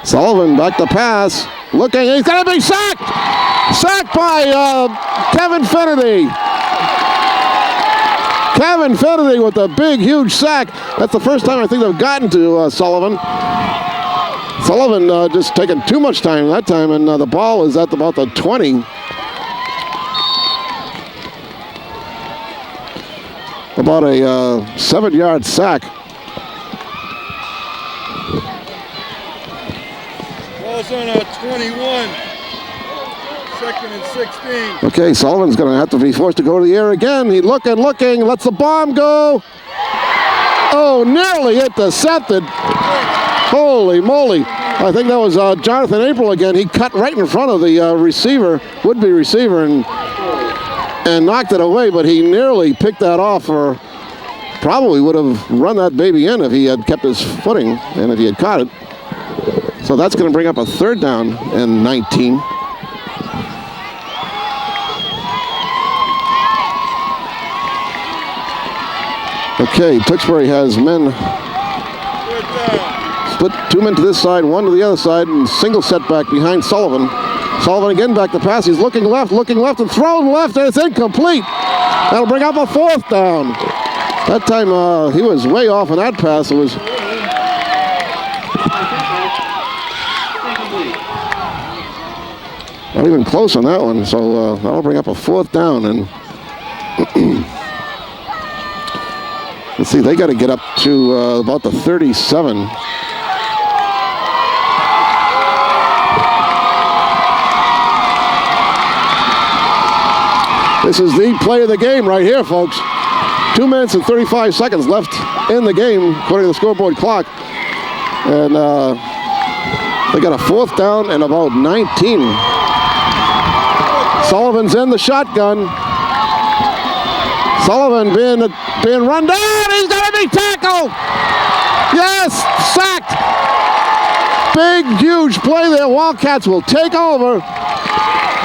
Sullivan back to pass. Looking, he's going to be sacked! Sacked by Kevin Finnerty. Kevin Finnerty with a big, huge sack. That's the first time I think they've gotten to Sullivan. Sullivan just taking too much time that time, and the ball is at about the 20. About a 7-yard sack. Ball's on our 21. 2nd and 16. Okay, Sullivan's going to have to be forced to go to the air again. He's looking, lets the bomb go. Oh, nearly intercepted. Holy moly. I think that was Jonathan April again. He cut right in front of the receiver, would-be receiver, and knocked it away, but he nearly picked that off, or probably would have run that baby in if he had kept his footing and if he had caught it. So that's going to bring up a 3rd down and 19. Okay, Tewksbury has men. Split 2 men to this side, 1 to the other side, and single setback behind Sullivan. Sullivan again back to pass. He's looking left, and thrown left, and it's incomplete. That'll bring up a 4th down. That time he was way off on that pass. It was not even close on that one. So that'll bring up a 4th down. And let's see, they got to get up to about the 37. This is the play of the game right here, folks. 2 minutes and 35 seconds left in the game, according to the scoreboard clock. And they got a 4th down and about 19. Sullivan's in the shotgun. Sullivan being run down. He's going to be tackled. Yes, sacked. Big, huge play there. Wildcats will take over.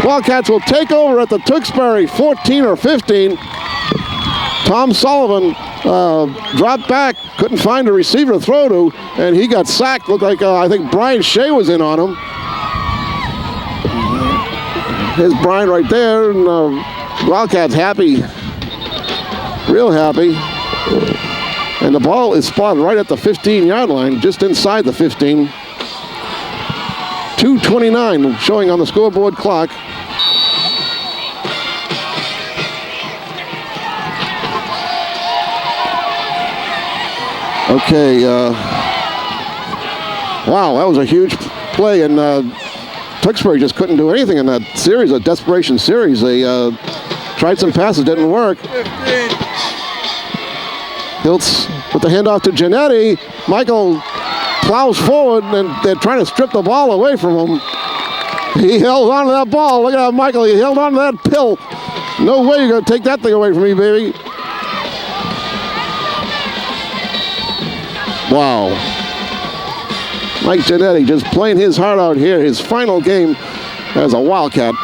Wildcats will take over at the Tewksbury 14 or 15. Tom Sullivan dropped back, couldn't find a receiver to throw to, and he got sacked. Looked like, I think Brian Shea was in on him. Here's Brian right there, and Wildcats happy, real happy. And the ball is spotted right at the 15-yard line, just inside the 15. 2:29 showing on the scoreboard clock. Okay, wow, that was a huge play, and Tewksbury just couldn't do anything in that series, a desperation series. They tried some passes, didn't work. Hiltz with the handoff to Giannetti. Michael plows forward, and they're trying to strip the ball away from him. He held on to that ball. Look at that, Michael. He held on to that pill. No way you're going to take that thing away from me, baby. Wow. Mike Giannetti just playing his heart out here. His final game as a Wildcat.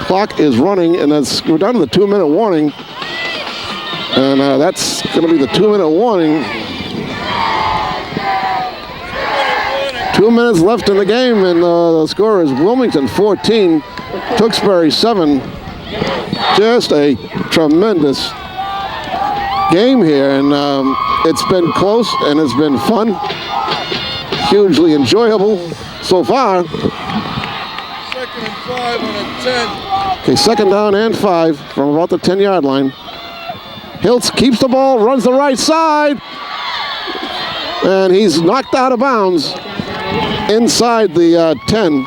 Clock is running, and we're down to the 2-minute warning. And that's going to be the 2-minute warning. 2 minutes left in the game, and the score is Wilmington 14, Tewksbury 7. Just a tremendous game here, and it's been close and it's been fun, hugely enjoyable so far. 2nd and 5 on a 10. Okay, 2nd down and 5 from about the 10-yard line. Hiltz keeps the ball, runs the right side, and he's knocked out of bounds inside the 10.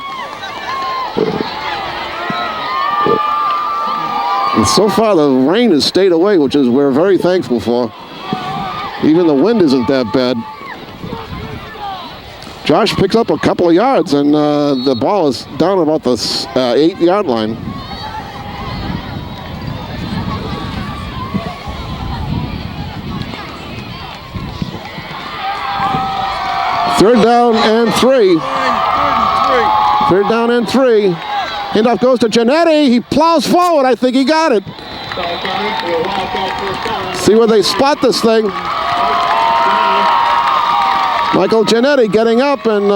And so far the rain has stayed away, which is we're very thankful for. Even the wind isn't that bad. Josh picks up a couple of yards, and the ball is down about the 8-yard line. Third down and 3. 3rd down and 3. Handoff goes to Giannetti. He plows forward. I think he got it. See where they spot this thing. Michael Giannetti getting up, and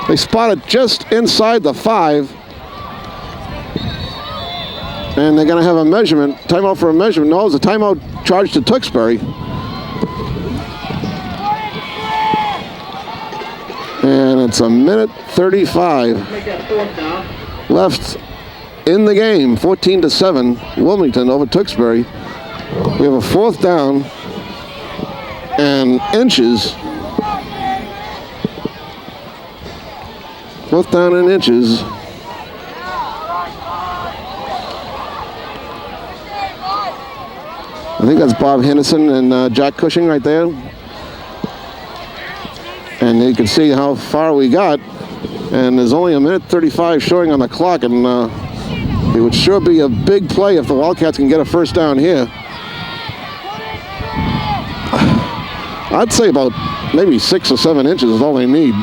they spot it just inside the 5. And they're going to have a measurement. Timeout for a measurement. No, it's a timeout charge to Tewksbury. And it's a minute 35 left in the game. 14-7, Wilmington over Tewksbury. We have a 4th down and inches. 4th down and inches. I think that's Bob Henderson and Jack Cushing right there. And you can see how far we got. And there's only a minute 35 showing on the clock. And it would sure be a big play if the Wildcats can get a 1st down here. I'd say about maybe 6 or 7 inches is all they need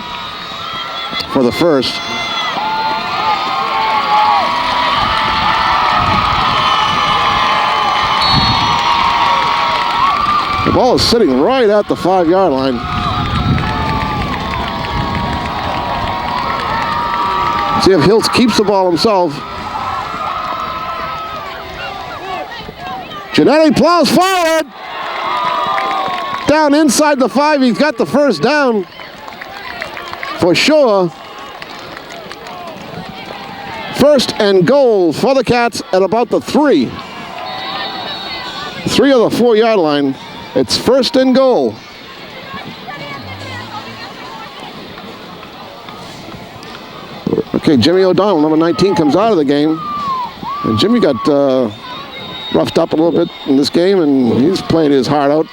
for the 1st. The ball is sitting right at the 5-yard line. See if Hiltz keeps the ball himself. Giannetti plows forward. Down inside the 5. He's got the 1st down for sure. 1st and goal for the Cats at about the 3. 3 of the 4-yard line. It's 1st and goal. Okay, Jimmy O'Donnell, number 19, comes out of the game. And Jimmy got roughed up a little bit in this game, and he's playing his heart out.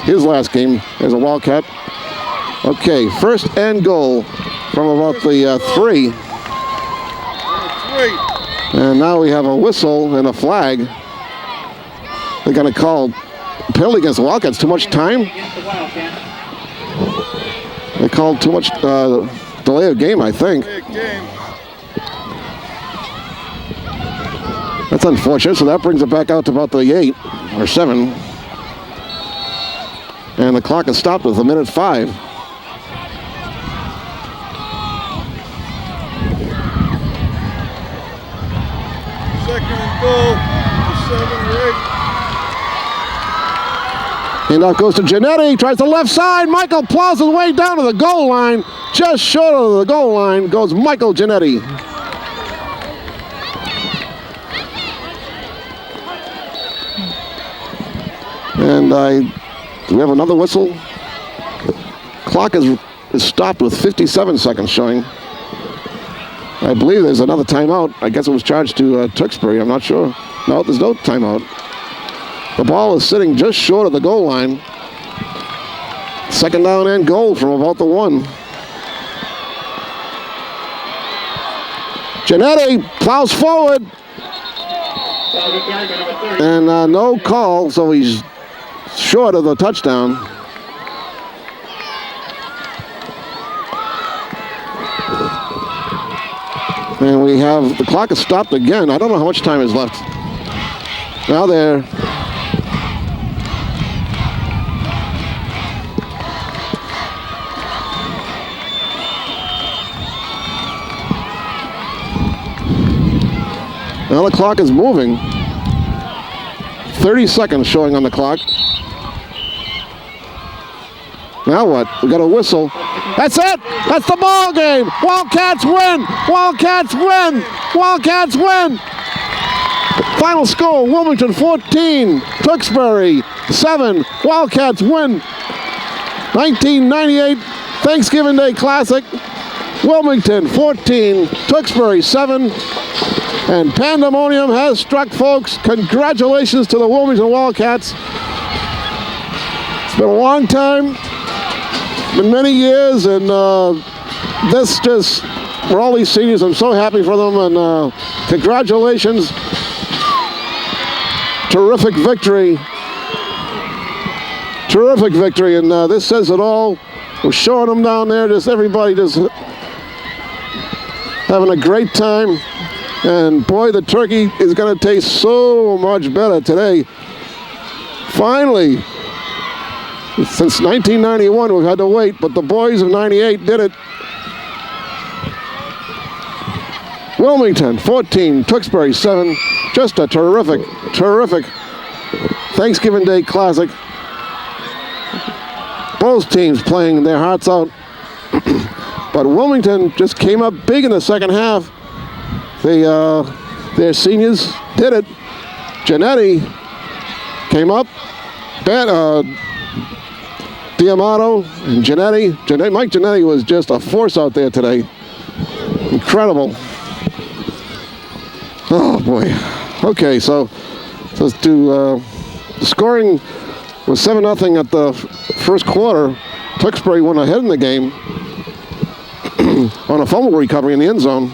His last game as a Wildcat. Okay, 1st and goal from about the 3. And now we have a whistle and a flag. they're going to call penalty against the Wildcats. Too much time. Against the Wildcats. They called too much delay of game, I think. Big game. That's unfortunate. So that brings it back out to about the 8 or 7. And the clock is stopped with 1:05. Second and goal for 7 or 8. Handoff goes to Giannetti, tries the left side. Michael plows his way down to the goal line. Just short of the goal line goes Michael Giannetti. And do we have another whistle? Clock is stopped with 57 seconds showing. I believe there's another timeout. I guess it was charged to Tewksbury. I'm not sure. No, there's no timeout. The ball is sitting just short of the goal line. Second down and goal from about the 1. Giannetti plows forward. And no call, so he's short of the touchdown. And we have, the clock is stopped again. I don't know how much time is left. Now there. Now the clock is moving. 30 seconds showing on the clock. Now what? We got a whistle. That's it! That's the ball game! Wildcats win! Wildcats win! Wildcats win! Final score, Wilmington 14, Tewksbury 7. Wildcats win. 1998 Thanksgiving Day Classic. Wilmington 14, Tewksbury 7. And pandemonium has struck, folks. Congratulations to the Wilmington Wildcats. It's been a long time. Been many years, and this just, for all these seniors, I'm so happy for them, and congratulations. Terrific victory. Terrific victory, and this says it all. We're showing them down there, just everybody just having a great time. And boy, the turkey is going to taste so much better today. Finally. Since 1991, we've had to wait, but the boys of 98 did it. Wilmington 14, Tewksbury 7. Just a terrific, terrific Thanksgiving Day Classic. Both teams playing their hearts out. But Wilmington just came up big in the second half. Their seniors did it. Giannetti came up. D'Amato and Giannetti. Mike Giannetti was just a force out there today. Incredible. Oh boy. Okay, so let's do scoring was 7-0 at the first quarter. Tewksbury went ahead in the game on a fumble recovery in the end zone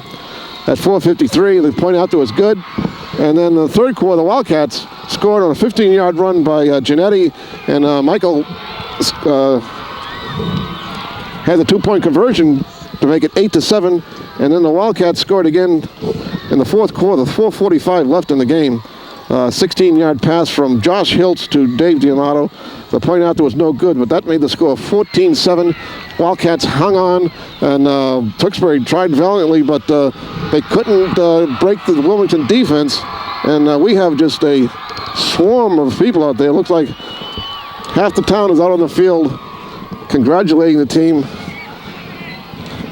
at 4:53. They pointed out that it was good. And then the third quarter, the Wildcats scored on a 15-yard run by Giannetti, and Michael had the 2-point conversion to make it 8-7, and then the Wildcats scored again in the fourth quarter, 4:45 left in the game. 16-yard pass from Josh Hiltz to Dave D'Amato. The point out there was no good, but that made the score 14-7. Wildcats hung on, and Tewksbury tried valiantly, but they couldn't break the Wilmington defense. And we have just a swarm of people out there. It looks like half the town is out on the field congratulating the team.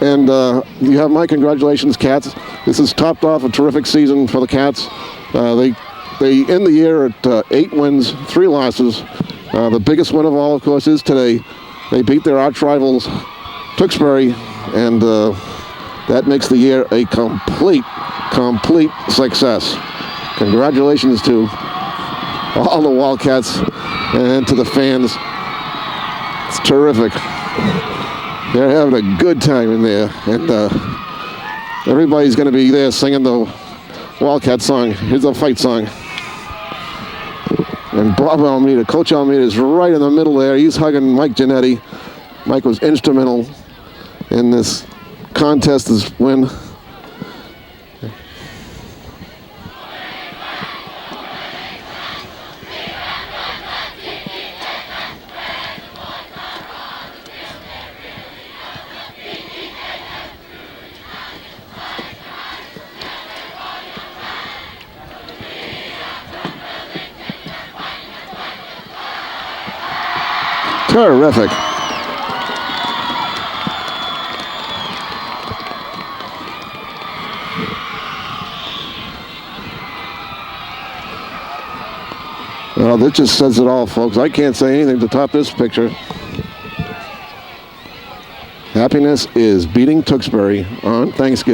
And you have my congratulations, Cats. This has topped off a terrific season for the Cats. They end the year at 8 wins, 3 losses. The biggest win of all, of course, is today. They beat their arch rivals, Tewksbury, and that makes the year a complete success. Congratulations to all the Wildcats and to the fans. It's terrific. They're having a good time in there, and everybody's going to be there singing the Wildcat song. Here's a fight song. And Bob Almeida, Coach Almeida is right in the middle there. He's hugging Mike Giannetti. Mike was instrumental in this contest, this win. Terrific. Well, this just says it all, folks. I can't say anything to top this picture. Happiness is beating Tewksbury on Thanksgiving.